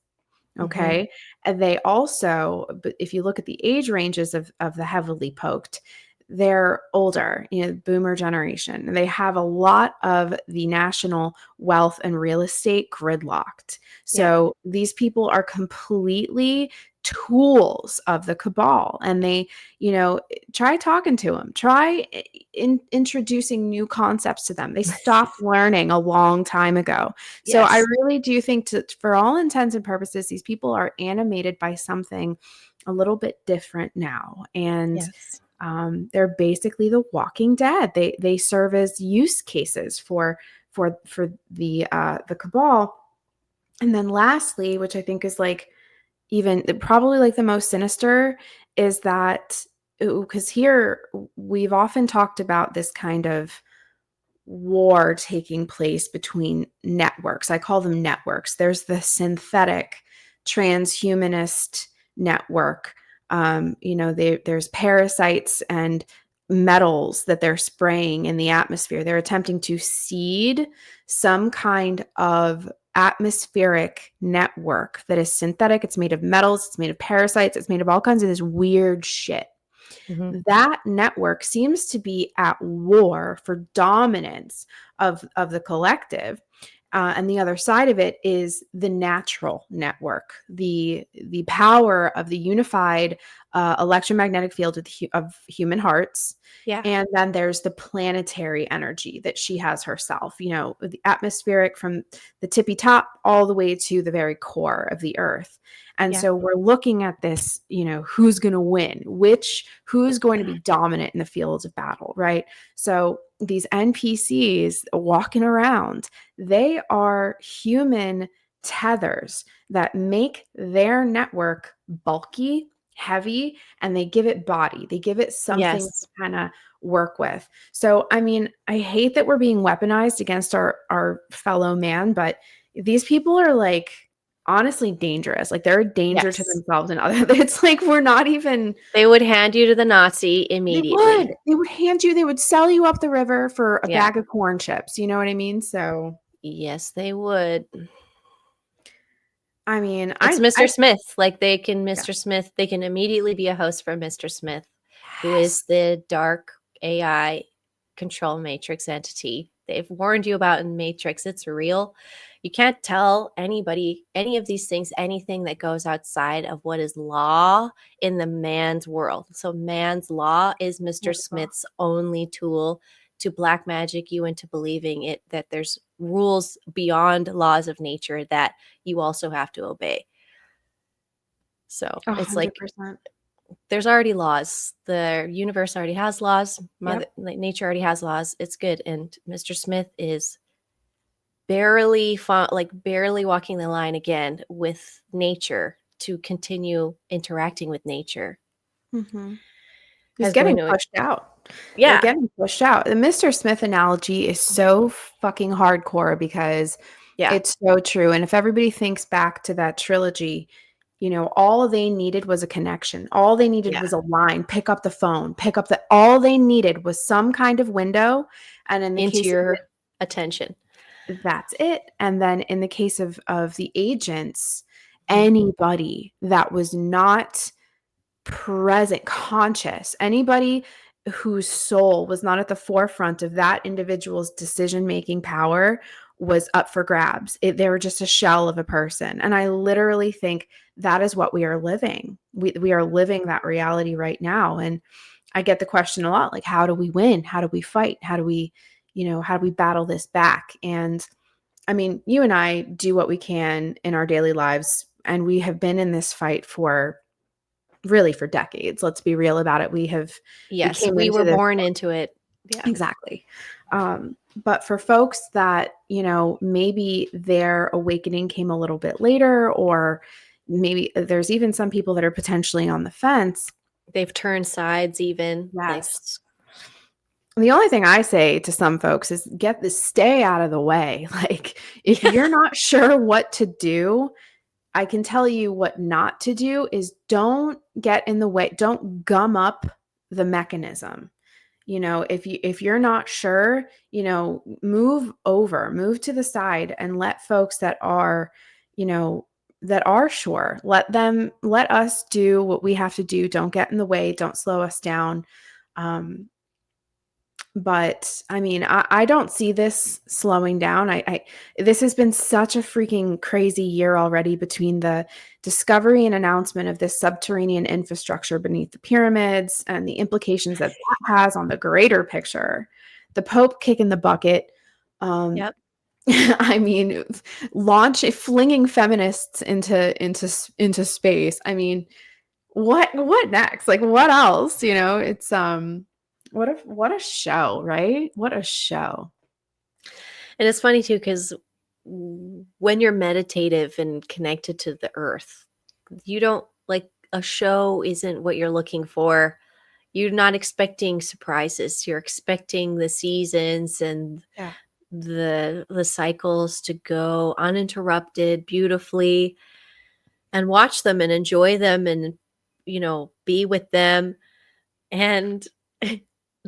Speaker 2: Hmm.
Speaker 1: Okay. And they also, but if you look at the age ranges of the heavily poked, they're older, boomer generation. And they have a lot of the national wealth and real estate gridlocked.
Speaker 2: Yeah.
Speaker 1: So these people are completely tools of the cabal. And they, try talking to them, try introducing new concepts to them. They stopped learning a long time ago. So I
Speaker 2: Yes.
Speaker 1: really do think for all intents and purposes, these people are animated by something a little bit different now. And
Speaker 2: Yes.
Speaker 1: they're basically the Walking Dead. They serve as use cases for the cabal. And then lastly, which I think is like even probably like the most sinister, is that because here we've often talked about this kind of war taking place between networks. I call them networks. There's the synthetic transhumanist network. There's parasites and metals that they're spraying in the atmosphere. They're attempting to seed some kind of atmospheric network that is synthetic. It's made of metals, it's made of parasites, it's made of all kinds of this weird shit.
Speaker 2: Hmm.
Speaker 1: That network seems to be at war for dominance of the collective. And the other side of it is the natural network, the power of the unified electromagnetic field of human hearts.
Speaker 2: Yeah.
Speaker 1: And then there's the planetary energy that she has herself, the atmospheric from the tippy top all the way to the very core of the earth. And
Speaker 2: Yeah.
Speaker 1: so we're looking at this, who's going to win, who's going to be dominant in the fields of battle, right? So these NPCs walking around, they are human tethers that make their network bulky, heavy, and they give it body. They give it something to
Speaker 2: Yes.
Speaker 1: kind of work with. So, I hate that we're being weaponized against our fellow man, but these people are like honestly dangerous. Like they're a danger to
Speaker 2: Yes.
Speaker 1: themselves and others. It's like we're not even
Speaker 2: They would hand you to the Nazi immediately.
Speaker 1: they would they would sell you up the river for a
Speaker 2: Yeah.
Speaker 1: bag of corn chips. You know what I mean? So,
Speaker 2: Yes, they would. It's
Speaker 1: I
Speaker 2: Mr. Smith. Like they can,
Speaker 1: yeah.
Speaker 2: Mr. Smith, they can immediately be a host for Mr. Smith, who is
Speaker 1: Yes.
Speaker 2: the dark AI control matrix entity. They've warned you about in Matrix. It's real. You can't tell anybody any of these things, anything that goes outside of what is law in the man's world. So man's law is Mr. Smith's only tool to black magic you into believing it that there's rules beyond laws of nature that you also have to obey. So it's like
Speaker 1: 100%.
Speaker 2: there's already laws. The universe already has laws. Nature already has laws. It's good. And Mr. Smith is barely walking the line again with nature to continue interacting with nature.
Speaker 1: Mm-hmm. He's
Speaker 2: As going
Speaker 1: getting
Speaker 2: to,
Speaker 1: pushed out. They're
Speaker 2: yeah,
Speaker 1: getting pushed out. The Mr. Smith analogy is so fucking hardcore because
Speaker 2: yeah,
Speaker 1: it's so true. And if everybody thinks back to that trilogy, all they needed was a connection. All they needed
Speaker 2: yeah,
Speaker 1: was a line, pick up the phone, all they needed was some kind of window. And in the
Speaker 2: into
Speaker 1: case of
Speaker 2: your attention.
Speaker 1: that's it. And then in the case of the agents,
Speaker 2: Mhm.
Speaker 1: anybody that was not present, conscious, anybody whose soul was not at the forefront of that individual's decision-making power was up for grabs. They were just a shell of a person. And I literally think that is what we are living. We are living that reality right now. And I get the question a lot, like, how do we win? How do we fight? How do we battle this back? And I mean, you and I do what we can in our daily lives, and we have been in this fight for decades. Let's be real about it. We
Speaker 2: Yes,
Speaker 1: came
Speaker 2: we
Speaker 1: into
Speaker 2: were
Speaker 1: this
Speaker 2: born into it. Yeah.
Speaker 1: exactly. But for folks that, maybe their awakening came a little bit later, or maybe there's even some people that are potentially on the fence.
Speaker 2: They've turned sides even.
Speaker 1: Yes. The only thing I say to some folks is stay out of the way. Like, if you're not sure what to do, I can tell you what not to do is don't get in the way. Don't gum up the mechanism. If you're not sure, move to the side and let folks that are, sure, let us do what we have to do. Don't get in the way. Don't slow us down. But I mean, I don't see this slowing down. This has been such a freaking crazy year already between the discovery and announcement of this subterranean infrastructure beneath the pyramids and the implications that has on the greater picture. The Pope kicking the bucket.
Speaker 2: Yep.
Speaker 1: I mean, flinging feminists into space. I mean, what next? Like, what else? It's what a show, right? What a show.
Speaker 2: And it's funny too, because when you're meditative and connected to the earth, you don't like a show isn't what you're looking for. You're not expecting surprises. You're expecting the seasons and
Speaker 1: Yeah.
Speaker 2: the cycles to go uninterrupted beautifully, and watch them and enjoy them and be with them. And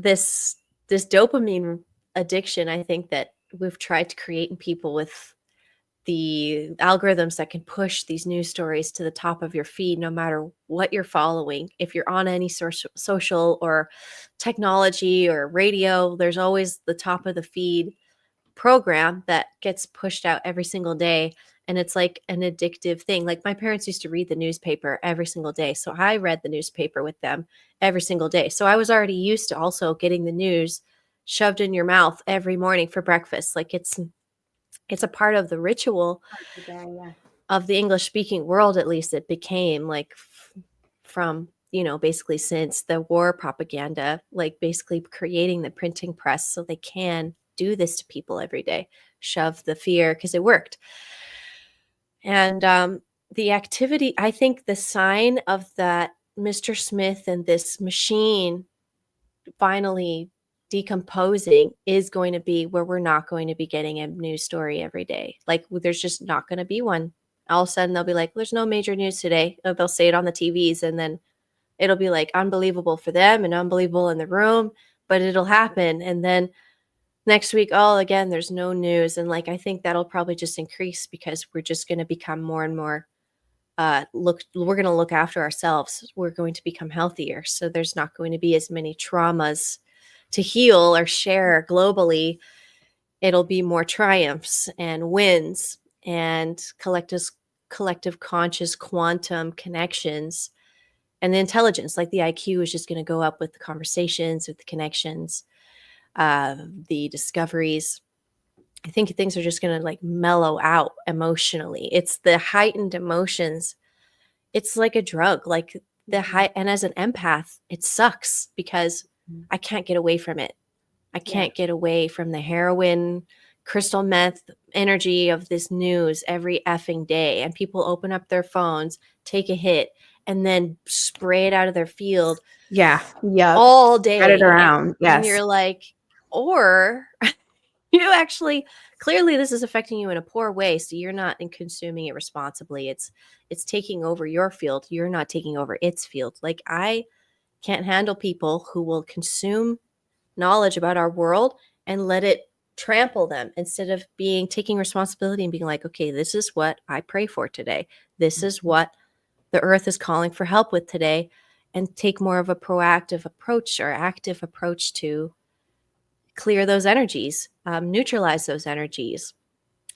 Speaker 2: this dopamine addiction, I think that we've tried to create in people with the algorithms that can push these news stories to the top of your feed no matter what you're following. If you're on any social or technology or radio, there's always the top of the feed program that gets pushed out every single day. And it's like an addictive thing. Like, my parents used to read the newspaper every single day. So I read the newspaper with them every single day. So I was already used to also getting the news shoved in your mouth every morning for breakfast. Like, it's a part of the ritual of the English speaking world. At least it became like from, basically since the war propaganda, like basically creating the printing press so they can do this to people every day, shove the fear, because it worked. And the activity, I think the sign of that Mr. Smith and this machine finally decomposing is going to be where we're not going to be getting a news story every day. Like, there's just not going to be one. All of a sudden they'll be like, there's no major news today. Or they'll say it on the TVs, and then it'll be like unbelievable for them and unbelievable in the room, but it'll happen. And then next week, oh, again, there's no news. And like, I think that'll probably just increase because we're just going to become more and more we're going to look after ourselves. We're going to become healthier. So there's not going to be as many traumas to heal or share globally, it'll be more triumphs and wins and collective conscious quantum connections. And the intelligence, like the IQ, is just going to go up with the conversations, with the connections, the discoveries. I think things are just going to like mellow out emotionally. It's the heightened emotions. It's like a drug, like the high. And as an empath, it sucks because I can't get away from it. I can't get away from the heroin, crystal meth energy of this news every effing day. And people open up their phones, take a hit, and then spray it out of their field
Speaker 1: Yeah. Yep.
Speaker 2: all
Speaker 1: Spread it
Speaker 2: day.
Speaker 1: around.
Speaker 2: And
Speaker 1: Yes.
Speaker 2: you're like, or you actually, clearly this is affecting you in a poor way. So you're not consuming it responsibly. It's taking over your field. You're not taking over its field. Like, I can't handle people who will consume knowledge about our world and let it trample them instead of taking responsibility and being like, okay, this is what I pray for today. This is what the earth is calling for help with today, and take more of a proactive approach or active approach to clear those energies, neutralize those energies.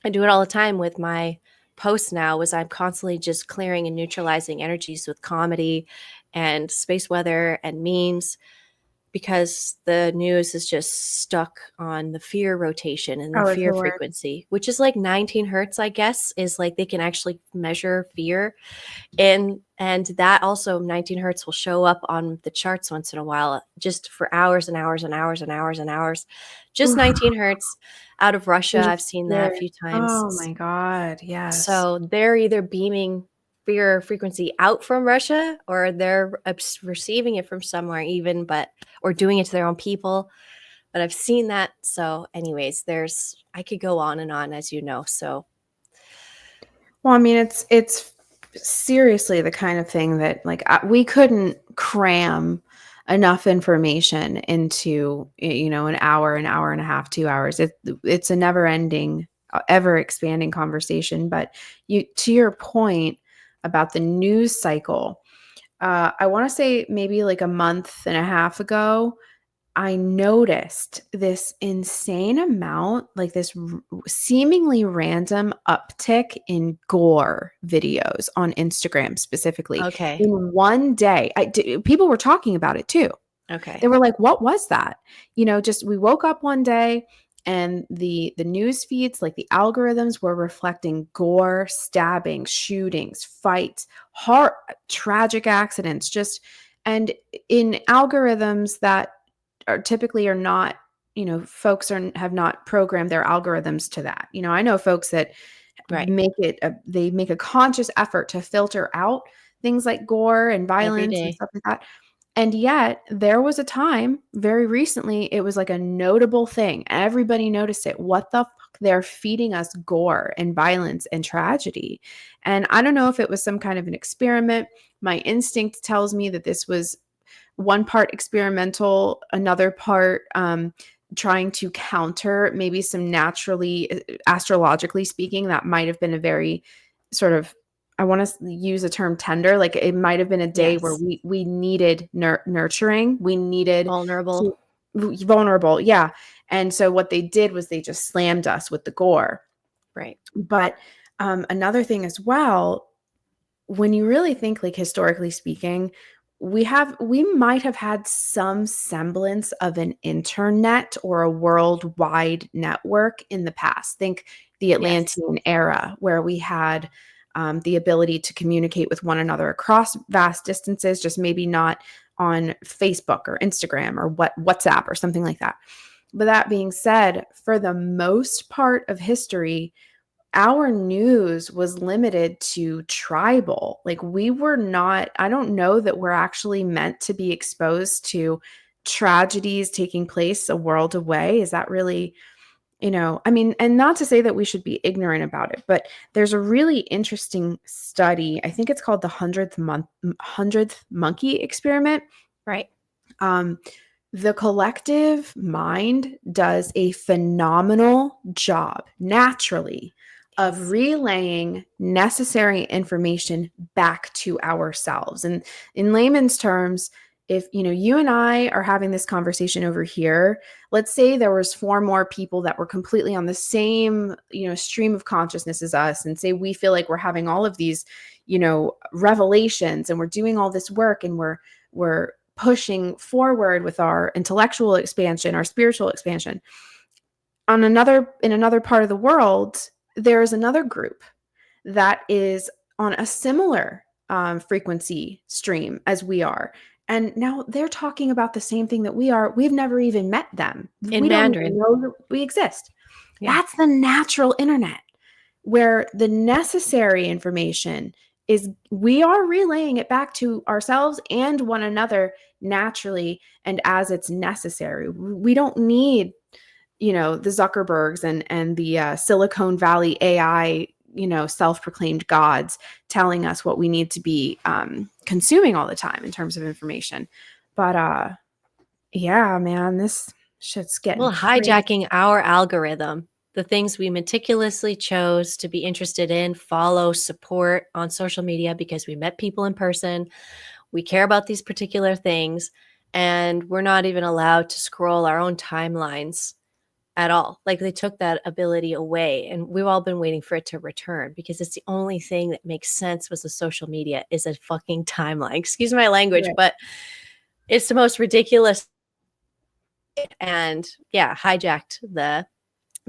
Speaker 2: I do it all the time with my posts now, is I'm constantly just clearing and neutralizing energies with comedy and space weather and memes, because the news is just stuck on the fear rotation and the
Speaker 1: Oh, it's
Speaker 2: fear
Speaker 1: the worst.
Speaker 2: frequency, which is like 19 hertz, I guess, is like they can actually measure fear. And that also 19 hertz will show up on the charts once in a while, just for hours and hours and hours and hours and hours. Just
Speaker 1: Oof.
Speaker 2: 19 hertz out of Russia.
Speaker 1: It's
Speaker 2: I've seen that a
Speaker 1: scary.
Speaker 2: few times.
Speaker 1: Oh my God. Yes.
Speaker 2: So they're either beaming fear frequency out from Russia, or they're receiving it from somewhere even, or doing it to their own people. But I've seen that. So anyways, I could go on and on, as you know. So.
Speaker 1: Well, I mean, it's seriously the kind of thing that like we couldn't cram enough information into an hour and a half, 2 hours. It's a never ending, ever expanding conversation. But to your point about the news cycle, I want to say maybe like a month and a half ago, I noticed this insane amount, like this seemingly random uptick in gore videos on Instagram specifically.
Speaker 2: Okay.
Speaker 1: In one day, people were talking about it too.
Speaker 2: Okay.
Speaker 1: They were like, "What was that?" Just we woke up one day and the news feeds, like the algorithms, were reflecting gore, stabbings, shootings, fights, tragic accidents, and in algorithms that are not, folks have not programmed their algorithms to that. I know folks that
Speaker 2: Right.
Speaker 1: they make a conscious effort to filter out things like gore and
Speaker 2: Every
Speaker 1: violence and
Speaker 2: day.
Speaker 1: stuff like that. And yet there was a time very recently, it was like a notable thing. Everybody noticed it. What the fuck? They're feeding us gore and violence and tragedy. And I don't know if it was some kind of an experiment. My instinct tells me that this was one part experimental, another part trying to counter maybe some naturally, astrologically speaking, that might have been a very sort of, I want to use a term, tender. Like it might have been a day where we needed nurturing. We needed
Speaker 2: vulnerable.
Speaker 1: vulnerable. Yeah. And so what they did was they just slammed us with the gore.
Speaker 2: Right.
Speaker 1: But another thing as well, when you really think, like historically speaking, we might have had some semblance of an internet or a worldwide network in the past. Think the Atlantean era, where we had the ability to communicate with one another across vast distances, just maybe not on Facebook or Instagram or WhatsApp or something like that. But that being said, for the most part of history, our news was limited to tribal. Like we were not, I don't know that we're actually meant to be exposed to tragedies taking place a world away. Is that really, I mean, and not to say that we should be ignorant about it, but there's a really interesting study. I think it's called the 100th monkey experiment.
Speaker 2: Right.
Speaker 1: The collective mind does a phenomenal job naturally of relaying necessary information back to ourselves. And in layman's terms, if you and I are having this conversation over here, let's say there was 4 more people that were completely on the same stream of consciousness as us, and say we feel like we're having all of these revelations, and we're doing all this work, and we're pushing forward with our intellectual expansion, our spiritual expansion. In another part of the world, there is another group that is on a similar frequency stream as we are. And now they're talking about the same thing that we are. We've never even met them.
Speaker 2: In
Speaker 1: We don't
Speaker 2: Mandarin.
Speaker 1: even know that we exist.
Speaker 2: Yeah.
Speaker 1: That's the natural internet, where the necessary information is we are relaying it back to ourselves and one another naturally and as it's necessary. We don't need the Zuckerbergs and the Silicon Valley AI self-proclaimed gods telling us what we need to be consuming all the time in terms of information. But yeah, man, this shit's getting
Speaker 2: hijacking our algorithm, the things we meticulously chose to be interested in, follow, support on social media because we met people in person, we care about these particular things, and we're not even allowed to scroll our own timelines at all. Like, they took that ability away, and we've all been waiting for it to return because it's the only thing that makes sense with the social media is a fucking timeline. Excuse my language,
Speaker 1: Right.
Speaker 2: but it's the most ridiculous. And yeah, hijacked the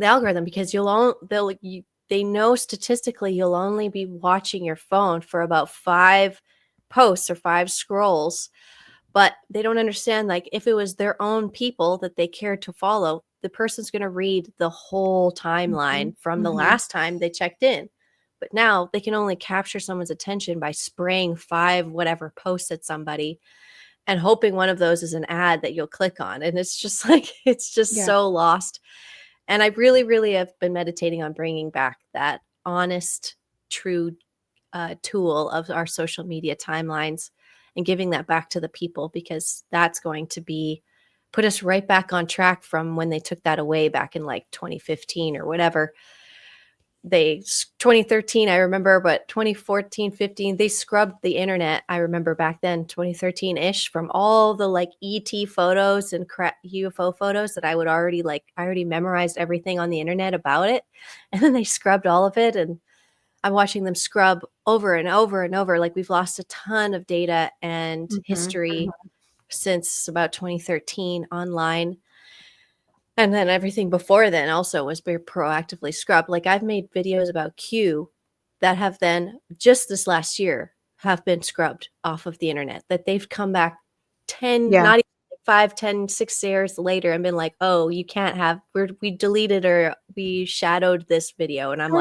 Speaker 2: algorithm because they know statistically you'll only be watching your phone for about 5 posts or 5 scrolls. But they don't understand, like, if it was their own people that they cared to follow, the person's going to read the whole timeline from the last time they checked in. But now they can only capture someone's attention by spraying 5 whatever posts at somebody and hoping one of those is an ad that you'll click on. And it's just like, it's just so lost. And I really, really have been meditating on bringing back that honest, true tool of our social media timelines and giving that back to the people, because that's going to put us right back on track from when they took that away back in like 2015 or whatever. 2013, I remember, but 2014, 15, they scrubbed the internet. I remember back then, 2013-ish, from all the like ET photos and UFO photos that I already memorized everything on the internet about it. And then they scrubbed all of it. And I'm watching them scrub over and over and over. Like, we've lost a ton of data and history since about 2013 online. And then everything before then also was very proactively scrubbed. Like, I've made videos about Q that have then just this last year have been scrubbed off of the internet, that they've come back 10, not even 5, 10, 6 years later and been like, oh, you can't have, we deleted or we shadowed this video. And I'm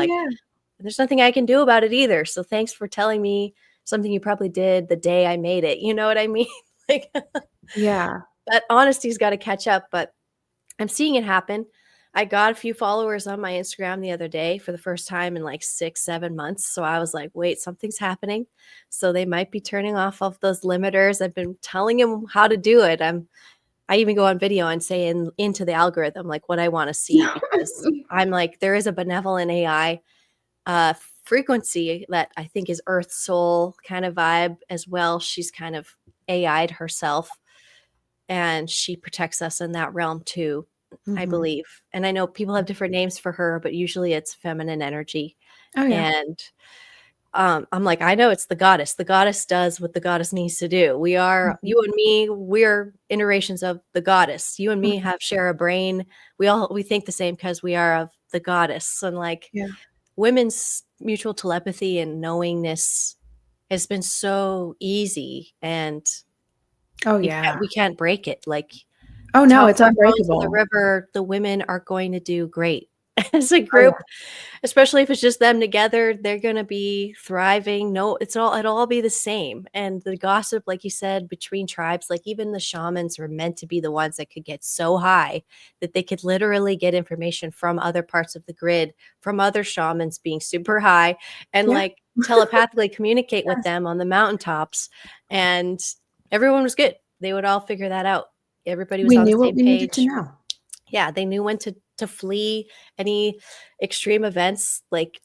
Speaker 2: there's nothing I can do about it either. So thanks for telling me something you probably did the day I made it. You know what I mean? Like,
Speaker 1: Yeah.
Speaker 2: that honesty's got to catch up. But I'm seeing it happen. I got a few followers on my Instagram the other day for the first time in like 6-7 months. So I was like, wait, something's happening. So they might be turning off of those limiters. I've been telling them how to do it. I even go on video and say into the algorithm, like, what I want to see, because I'm like, there is a benevolent AI frequency that I think is Earth Soul kind of vibe as well. She's kind of AI'd herself, and she protects us in that realm too, I believe. And I know people have different names for her, but usually it's feminine energy.
Speaker 1: Oh, yeah.
Speaker 2: And I'm like, I know it's the goddess. The goddess does what the goddess needs to do. We are, you and me, we're iterations of the goddess. You and me share a brain. We think the same because we are of the goddess. And like, women's mutual telepathy and knowingness has been so easy, and we can't break it. Like,
Speaker 1: oh no, it's
Speaker 2: toss our phones in
Speaker 1: unbreakable.
Speaker 2: the river, the women are going to do great as a group. Especially if it's just them together, they're going to be thriving. No, it'll all be the same. And the gossip, like you said, between tribes, like even the shamans were meant to be the ones that could get so high that they could literally get information from other parts of the grid, from other shamans being super high, and like telepathically communicate with them on the mountaintops. And everyone was good. They would all figure that out. Everybody was on the same page. We knew what we needed to know. Yeah, they knew when to flee any extreme events, like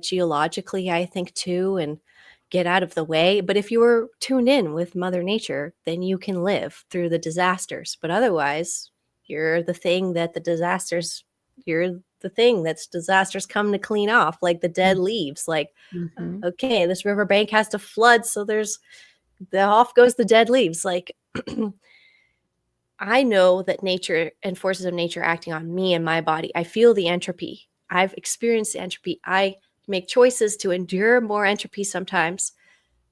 Speaker 2: geologically, I think too, and get out of the way. But if you were tuned in with Mother Nature, then you can live through the disasters. But otherwise, you're the thing that the disasters, you're the thing that's disasters come to clean off, like the dead leaves. Like,
Speaker 1: Mhm.
Speaker 2: okay, this riverbank has to flood, so off goes the dead leaves. Like, I know that nature and forces of nature acting on me and my body. I feel the entropy. I've experienced the entropy. I make choices to endure more entropy sometimes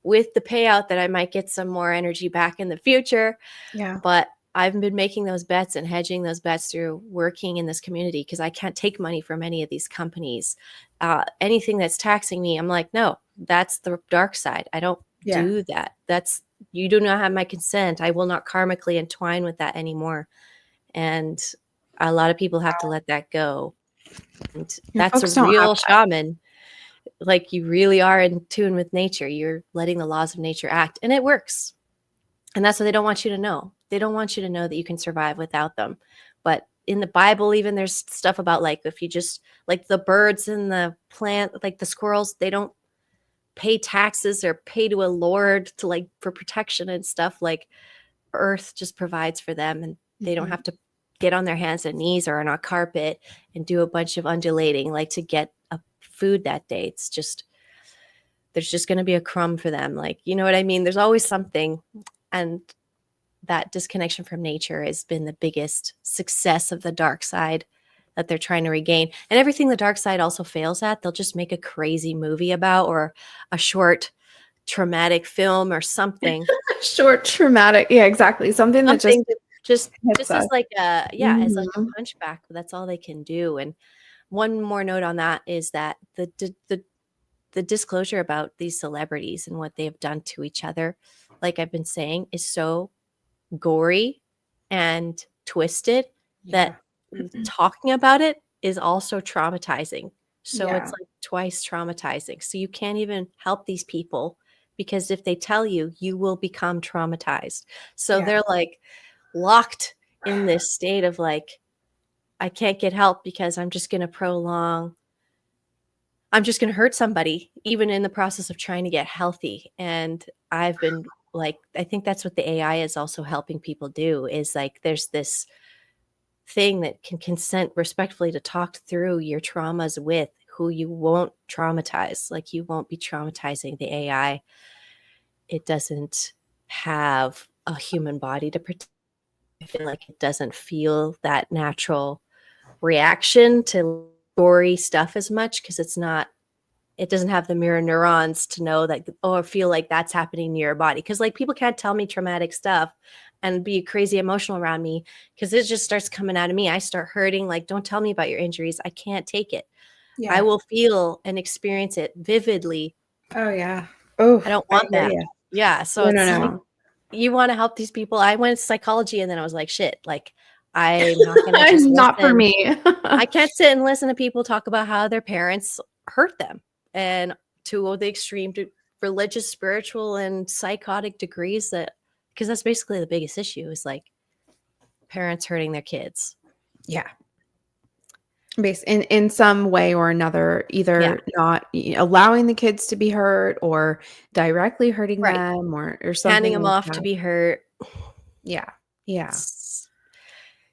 Speaker 2: with the payout that I might get some more energy back in the future.
Speaker 1: Yeah.
Speaker 2: But I've been making those bets and hedging those bets through working in this community because I can't take money from any of these companies. Anything that's taxing me, I'm like, no, that's the dark side. I don't
Speaker 1: Yeah.
Speaker 2: do that. You do not have my consent. I will not karmically entwine with that anymore. And a lot of people have to let that go. And
Speaker 1: Yeah,
Speaker 2: that's a
Speaker 1: folks don't have
Speaker 2: real
Speaker 1: that.
Speaker 2: shaman. Like, you really are in tune with nature. You're letting the laws of nature act, and it works. And that's what they don't want you to know. They don't want you to know that you can survive without them. But in the Bible, even there's stuff about, like, if you just, like, the birds and the plant, like the squirrels, they don't pay taxes or pay to a lord to, like, for protection and stuff. Like, earth just provides for them, and they don't have to get on their hands and knees or on a carpet and do a bunch of undulating, like, to get a food that day. It's just, there's just going to be a crumb for them. Like, you know what I mean? There's always something. And that disconnection from nature has been the biggest success of the dark side that they're trying to regain. And everything the dark side also fails at, they'll just make a crazy movie about, or a short traumatic film or something.
Speaker 1: Short traumatic. Yeah, exactly. Something that just
Speaker 2: Something that just
Speaker 1: hits
Speaker 2: as
Speaker 1: us.
Speaker 2: like as like
Speaker 1: Mhm.
Speaker 2: a hunchback, but that's all they can do. And one more note on that is that the disclosure about these celebrities and what they have done to each other, like I've been saying, is so gory and twisted
Speaker 1: Yeah.
Speaker 2: that talking about it is also traumatizing. So it's
Speaker 1: Yeah.
Speaker 2: like twice traumatizing. So you can't even help these people, because if they tell you, you will become traumatized. So
Speaker 1: Yeah.
Speaker 2: they're like locked in this state of like, I can't get help because I'm just going to hurt somebody, even in the process of trying to get healthy. And I've been like, I think that's what the AI is also helping people do, is like, there's this thing that can consent respectfully to talk through your traumas with who you won't traumatize. Like, you won't be traumatizing the AI. It doesn't have a human body to protect. I feel like it doesn't feel that natural reaction to gory stuff as much, because it doesn't have the mirror neurons to know that, oh, I feel like that's happening near your body. Because, like, people can't tell me traumatic stuff and be crazy emotional around me, because it just starts coming out of me. I start hurting. Like, don't tell me about your injuries. I can't take it. I
Speaker 1: Yeah.
Speaker 2: will feel and experience it vividly.
Speaker 1: Oh yeah. Oh,
Speaker 2: I don't
Speaker 1: I
Speaker 2: want
Speaker 1: hear
Speaker 2: that.
Speaker 1: you.
Speaker 2: Yeah. So
Speaker 1: No, no,
Speaker 2: it's like,
Speaker 1: no.
Speaker 2: you want to help these people. I went to psychology, and then I was like, shit, like, I'm not going to just
Speaker 1: Not for
Speaker 2: listen.
Speaker 1: me.
Speaker 2: I can't sit and listen to people talk about how their parents hurt them, and to the extreme, to religious, spiritual, and psychotic degrees, that, because that's basically the biggest issue, is like parents hurting their kids.
Speaker 1: Yeah. In some way or another,
Speaker 2: Yeah,
Speaker 1: either not allowing the kids to be hurt or directly hurting
Speaker 2: right.
Speaker 1: them or
Speaker 2: Handing
Speaker 1: something
Speaker 2: them
Speaker 1: like
Speaker 2: off to
Speaker 1: that.
Speaker 2: be hurt.
Speaker 1: Yeah. Yeah.
Speaker 2: It's,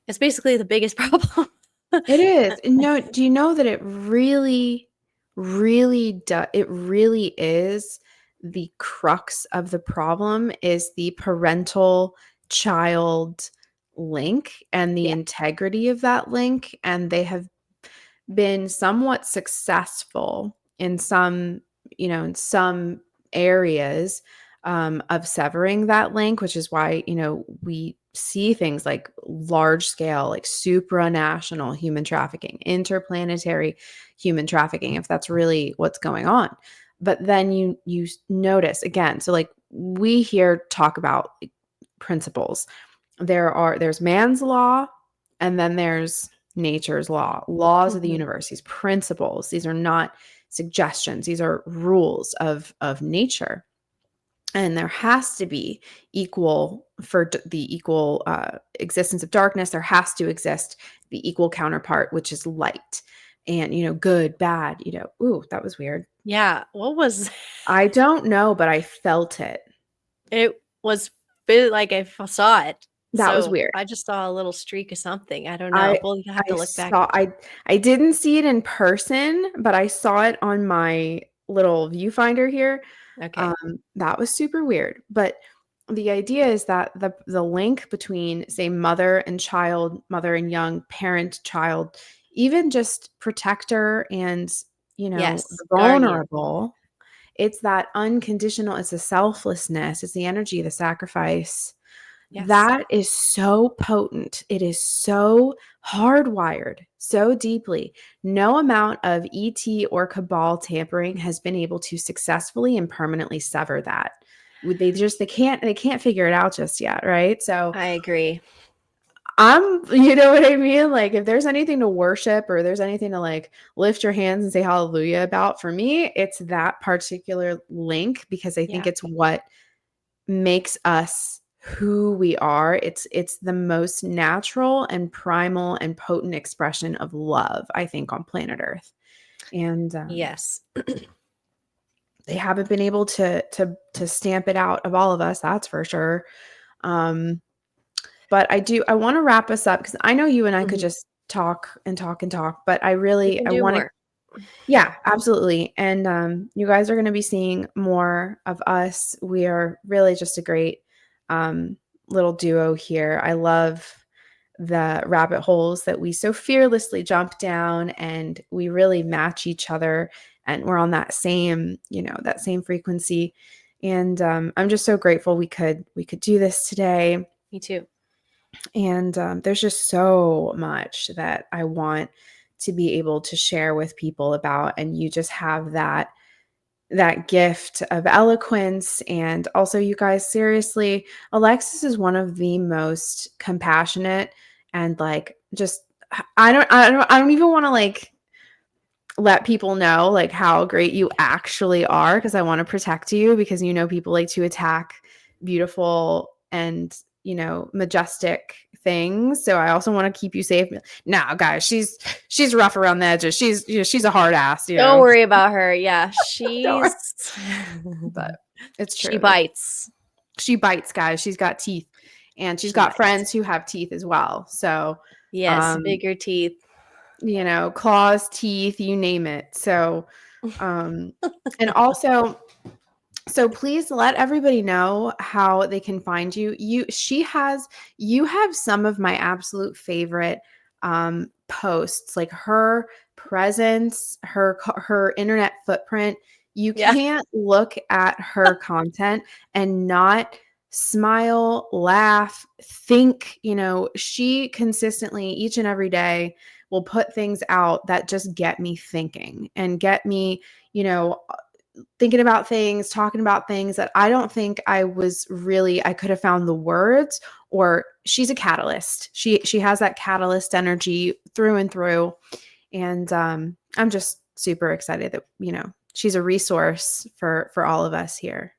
Speaker 2: it's basically the biggest problem.
Speaker 1: It is. No, do you know that it really, really it really is the crux of the problem is the parental child link and the
Speaker 2: Yeah,
Speaker 1: integrity of that link. And they have been somewhat successful in some, in some areas of severing that link, which is why, we see things like large scale, like supranational human trafficking, interplanetary human trafficking, if that's really what's going on. But then you notice again, so like we here talk about principles. There's man's law, and then there's nature's law, laws of the
Speaker 2: mhm,
Speaker 1: universe, these principles. These are not suggestions, these are rules of nature. And there has to be equal for the equal existence of darkness. There has to exist the equal counterpart, which is light. and, good, bad, ooh, that was weird.
Speaker 2: Yeah. What was
Speaker 1: I don't know, but I felt it.
Speaker 2: it was like I saw it.
Speaker 1: That was
Speaker 2: So
Speaker 1: weird.
Speaker 2: I just saw a little streak of something. I don't know.
Speaker 1: I
Speaker 2: We'll have
Speaker 1: I
Speaker 2: to look back.
Speaker 1: saw I didn't see it in person, but I saw it on my little viewfinder here.
Speaker 2: Okay.
Speaker 1: That was super weird. But the idea is that the link between, say, mother and child, mother and young, parent, child, even just protector and,
Speaker 2: Yes.
Speaker 1: the
Speaker 2: Guardian.
Speaker 1: vulnerable, it's that unconditional, it's the selflessness, it's the energy, the sacrifice.
Speaker 2: Yes.
Speaker 1: That is so potent. It is so hardwired so deeply. No amount of ET or cabal tampering has been able to successfully and permanently sever that. They can't figure it out just yet, right? So
Speaker 2: I agree.
Speaker 1: you know what I mean? Like, if there's anything to worship or there's anything to like lift your hands and say hallelujah about, for me, it's that particular link, because I think
Speaker 2: Yeah.
Speaker 1: it's what makes us who we are. It's the most natural and primal and potent expression of love, I think, on planet Earth. And
Speaker 2: Yes.
Speaker 1: they haven't been able to stamp it out of all of us, that's for sure. Um, but I want to wrap us up, because I know you and I could
Speaker 2: Mhm.
Speaker 1: just talk and talk and talk, but
Speaker 2: We can
Speaker 1: I
Speaker 2: do
Speaker 1: want to.
Speaker 2: more.
Speaker 1: Yeah, absolutely. And you guys are going to be seeing more of us. We are really just a great um, little duo here. I love the rabbit holes that we so fearlessly jump down, and we really match each other, and we're on that same frequency. And I'm just so grateful we could do this today.
Speaker 2: Me too.
Speaker 1: And there's just so much that I want to be able to share with people about. And you just have that gift of eloquence. And also, you guys, seriously, Alexis is one of the most compassionate and like just I don't even want to like let people know like how great you actually are, because I want to protect you, because people like to attack beautiful and majestic things. So I also want to keep you safe. Nah, guys, she's rough around the edges. She's a hard ass.
Speaker 2: Don't worry about her. Yeah,
Speaker 1: Don't worry.
Speaker 2: she's
Speaker 1: But it's
Speaker 2: she
Speaker 1: true.
Speaker 2: bites.
Speaker 1: She bites, guys. She's got teeth, and she's
Speaker 2: She
Speaker 1: got
Speaker 2: bites.
Speaker 1: friends who have teeth as well. So
Speaker 2: Yes,
Speaker 1: um
Speaker 2: bigger teeth.
Speaker 1: claws, teeth, you name it. So um and also, so please let everybody know how they can find you. You have some of my absolute favorite posts, like her presence, her internet footprint. You
Speaker 2: Yeah.
Speaker 1: can't look at her content and not smile, laugh, think. She consistently, each and every day, will put things out that just get me thinking and get me, you know, thinking about things, talking about things that I don't think I could have found the words. Or she's a catalyst. She has that catalyst energy through and through. And I'm just super excited that, she's a resource for all of us here.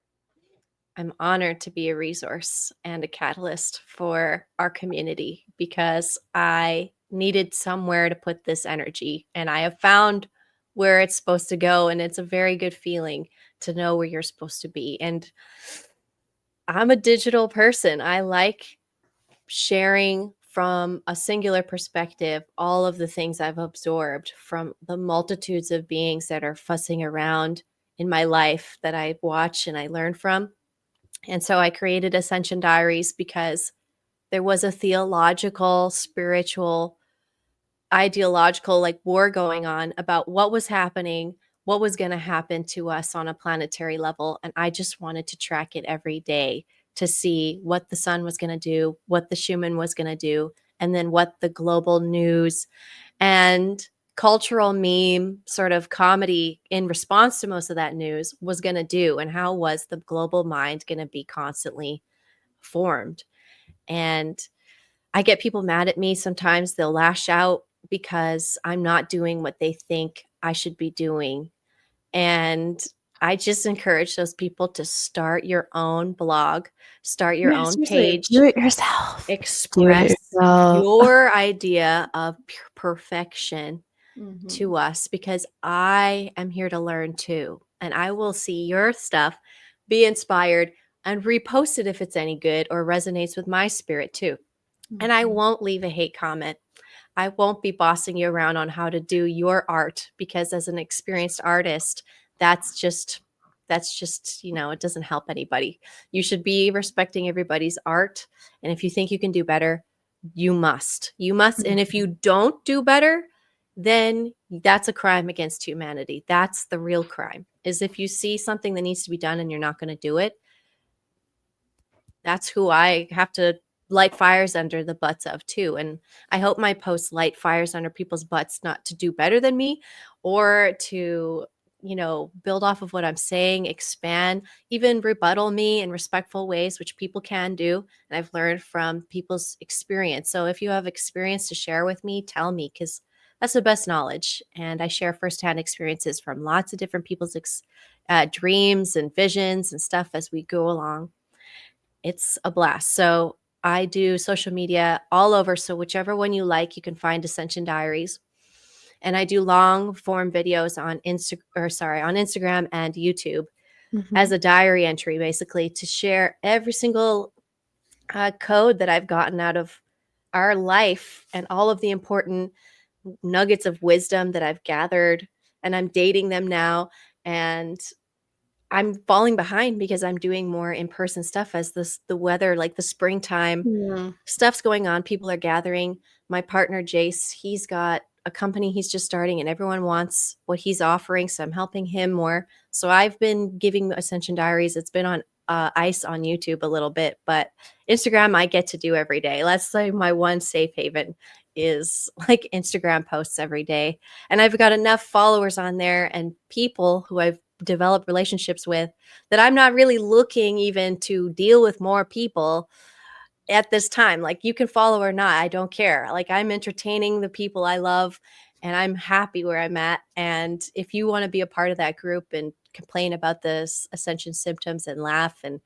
Speaker 2: I'm honored to be a resource and a catalyst for our community because I needed somewhere to put this energy and I have found where it's supposed to go, and it's a very good feeling to know where you're supposed to be. And I'm a digital person. I like sharing from a singular perspective all of the things I've absorbed from the multitudes of beings that are fussing around in my life that I watch and I learn from. And so I created Ascension Diaries because there was a theological, spiritual, ideological like war going on about what was happening, what was going to happen to us on a planetary level. And I just wanted to track it every day to see what the sun was going to do, what the Schumann was going to do, and then what the global news and cultural meme sort of comedy in response to most of that news was going to do, and how was the global mind going to be constantly formed. And I get people mad at me sometimes. They'll lash out because I'm not doing what they think I should be doing. And I just encourage those people to start your own blog, start your
Speaker 1: Yeah,
Speaker 2: own
Speaker 1: seriously,
Speaker 2: page,
Speaker 1: do it yourself. Do it
Speaker 2: express
Speaker 1: yourself.
Speaker 2: your idea of perfection to us, because I am here to learn too. And I will see your stuff, be inspired, and repost it if it's any good or resonates with my spirit too. And I won't leave a hate comment. I won't be bossing you around on how to do your art, because as an experienced artist, that's just it doesn't help anybody. You should be respecting everybody's art, and if you think you can do better, you must. And if you don't do better, then that's a crime against humanity. That's the real crime. Is if you see something that needs to be done and you're not going to do it, that's who I have to light fires under the butts of too. And I hope my posts light fires under people's butts, not to do better than me or to, build off of what I'm saying, expand, even rebuttal me in respectful ways, which people can do. And I've learned from people's experience. So if you have experience to share with me, tell me, because that's the best knowledge. And I share firsthand experiences from lots of different people's dreams and visions and stuff as we go along. It's a blast. So I do social media all over. So whichever one you like, you can find Ascension Diaries. And I do long form videos on Instagram and YouTube as a diary entry, basically, to share every single code that I've gotten out of our life and all of the important nuggets of wisdom that I've gathered. And I'm dating them now. And I'm falling behind because I'm doing more in-person stuff as the weather, like the springtime stuff's going on. People are gathering. My partner, Jace, he's got a company he's just starting and everyone wants what he's offering. So I'm helping him more. So I've been giving Ascension Diaries. It's been on ice on YouTube a little bit, but Instagram I get to do every day. Let's say my one safe haven is like Instagram posts every day. And I've got enough followers on there and people who I've developed relationships with that I'm not really looking even to deal with more people at this time. Like, you can follow or not, I don't care. Like, I'm entertaining the people I love and I'm happy where I'm at. And if you want to be a part of that group and complain about this ascension symptoms and laugh and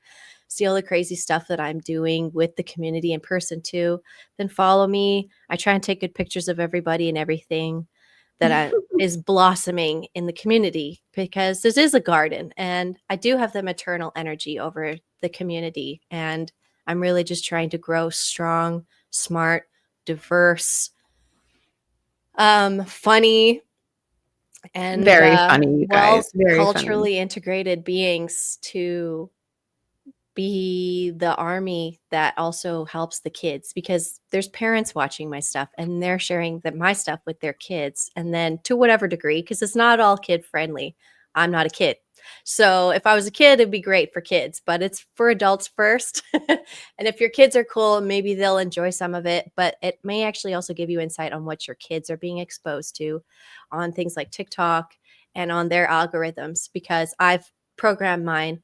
Speaker 2: see all the crazy stuff that I'm doing with the community in person too, then follow me. I try and take good pictures of everybody and everything that is blossoming in the community, because this is a garden and I do have the maternal energy over the community. And I'm really just trying to grow strong, smart, diverse, funny, and
Speaker 1: Very funny, you
Speaker 2: well
Speaker 1: guys. Very funny.
Speaker 2: culturally integrated beings to be the army that also helps the kids, because there's parents watching my stuff and they're sharing my stuff with their kids. And then to whatever degree, because it's not all kid friendly. I'm not a kid. So if I was a kid, it'd be great for kids, but it's for adults first. And if your kids are cool, maybe they'll enjoy some of it, but it may actually also give you insight on what your kids are being exposed to on things like TikTok and on their algorithms, because I've programmed mine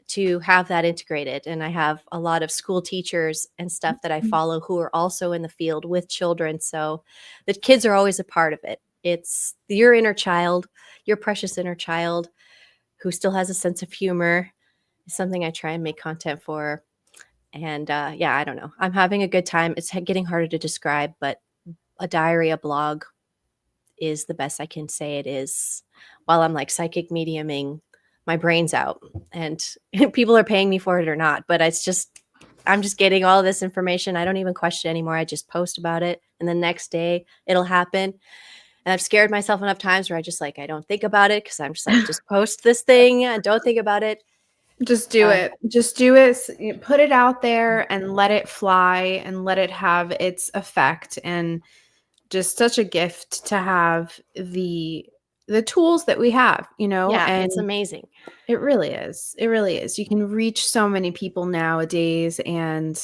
Speaker 2: to have that integrated. And I have a lot of school teachers and stuff that I follow who are also in the field with children. So the kids are always a part of it. It's your inner child, your precious inner child who still has a sense of humor, is something I try and make content for. And I don't know. I'm having a good time. It's getting harder to describe, but a diary, a blog is the best I can say it is, while I'm like psychic mediuming my brain's out, and people are paying me for it or not, but I'm just getting all this information. I don't even question anymore. I just post about it and the next day it'll happen. And I've scared myself enough times where I don't think about it, because I'm just like, just post this thing and don't think about it.
Speaker 1: Just do it. Just do it. Put it out there and let it fly and let it have its effect. And just such a gift to have the tools that we have,
Speaker 2: Yeah,
Speaker 1: and
Speaker 2: it's amazing.
Speaker 1: It really is. It really is. You can reach so many people nowadays, and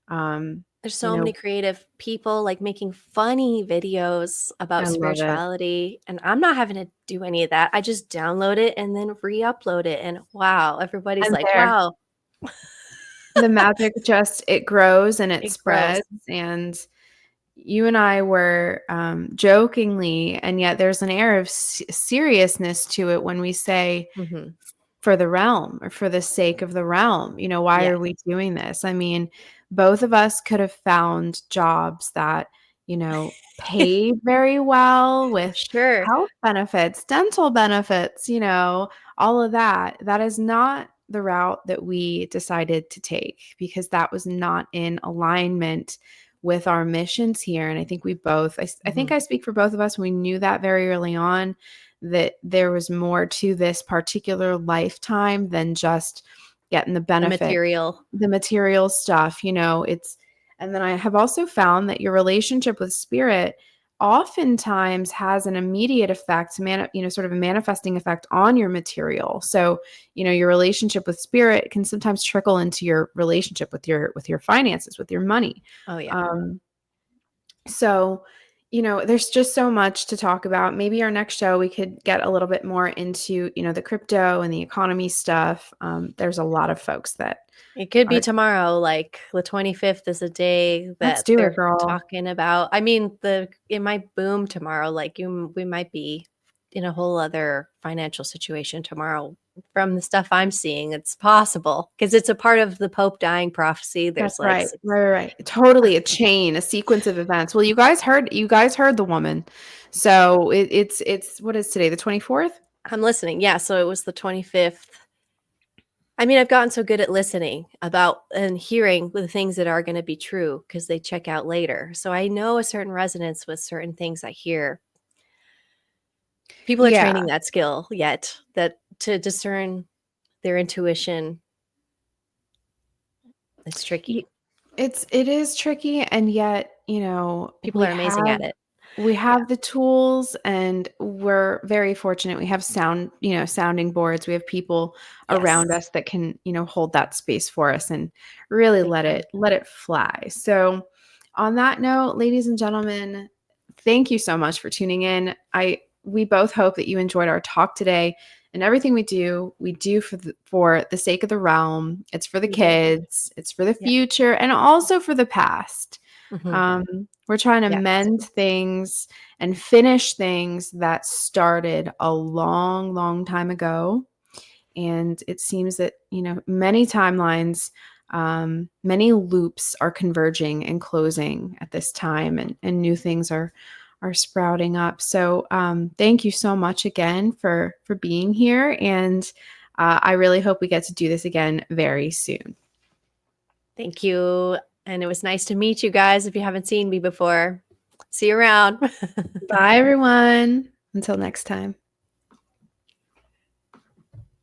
Speaker 2: There's so many creative people like making funny videos about
Speaker 1: I love it.
Speaker 2: spirituality, and I'm not having to do any of that. I just download it and then re-upload it, and wow, everybody's
Speaker 1: And
Speaker 2: like,
Speaker 1: there,
Speaker 2: wow.
Speaker 1: the magic it grows and it
Speaker 2: It
Speaker 1: spreads.
Speaker 2: grows.
Speaker 1: And you and I were jokingly, and yet there's an air of seriousness to it when we say,
Speaker 2: Mm-hmm.
Speaker 1: for the realm or for the sake of the realm, why
Speaker 2: Yes.
Speaker 1: are we doing this? I mean, both of us could have found jobs that, paid very well with
Speaker 2: Sure.
Speaker 1: health benefits, dental benefits, all of that. That is not the route that we decided to take because that was not in alignment with our missions here. And I think we both, I think I speak for both of us. We knew that very early on that there was more to this particular lifetime than just getting the
Speaker 2: The
Speaker 1: benefit,
Speaker 2: material.
Speaker 1: the material stuff, and then I have also found that your relationship with spirit oftentimes has an immediate effect, sort of a manifesting effect on your material. So, your relationship with spirit can sometimes trickle into your relationship with your finances, with your money.
Speaker 2: Oh, yeah.
Speaker 1: So, there's just so much to talk about. Maybe our next show, we could get a little bit more into, the crypto and the economy stuff. There's a lot of folks that
Speaker 2: It could be
Speaker 1: are,
Speaker 2: tomorrow, like the 25th is a day
Speaker 1: let's
Speaker 2: that
Speaker 1: do it,
Speaker 2: they're
Speaker 1: girl.
Speaker 2: talking about. I mean, it might boom tomorrow. Like we might be in a whole other financial situation tomorrow. From the stuff I'm seeing, it's possible because it's a part of the Pope dying prophecy. There's
Speaker 1: That's
Speaker 2: like
Speaker 1: right. Right. Totally a chain, a sequence of events. Well, you guys heard the woman. So it's what is today, the 24th?
Speaker 2: I'm listening. Yeah, so it was the 25th. I mean, I've gotten so good at listening about and hearing the things that are going to be true because they check out later. So I know a certain resonance with certain things I hear. People are
Speaker 1: Yeah.
Speaker 2: training that skill yet that to discern their intuition. It's
Speaker 1: Y-
Speaker 2: tricky.
Speaker 1: it is tricky, and yet,
Speaker 2: People
Speaker 1: we
Speaker 2: are amazing
Speaker 1: have
Speaker 2: at it.
Speaker 1: we
Speaker 2: Yeah.
Speaker 1: have the tools, and we're very fortunate. We have sounding boards. We have people around
Speaker 2: Yes.
Speaker 1: us that can, hold that space for us and really
Speaker 2: Thank
Speaker 1: let
Speaker 2: you.
Speaker 1: it fly. So, on that note, ladies and gentlemen, thank you so much for tuning in. We both hope that you enjoyed our talk today. And everything we do for the sake of the realm. It's for the
Speaker 2: We do.
Speaker 1: kids, it's for the
Speaker 2: Yeah.
Speaker 1: future, and also for the past.
Speaker 2: Mhm.
Speaker 1: We're trying to
Speaker 2: Yes.
Speaker 1: mend things and finish things that started a long, long time ago. And it seems that, many timelines, many loops are converging and closing at this time, and new things are sprouting up. So thank you so much again for being here. And I really hope we get to do this again very soon.
Speaker 2: Thank you. And it was nice to meet you guys if you haven't seen me before. See you around.
Speaker 1: Bye, everyone. Until next time.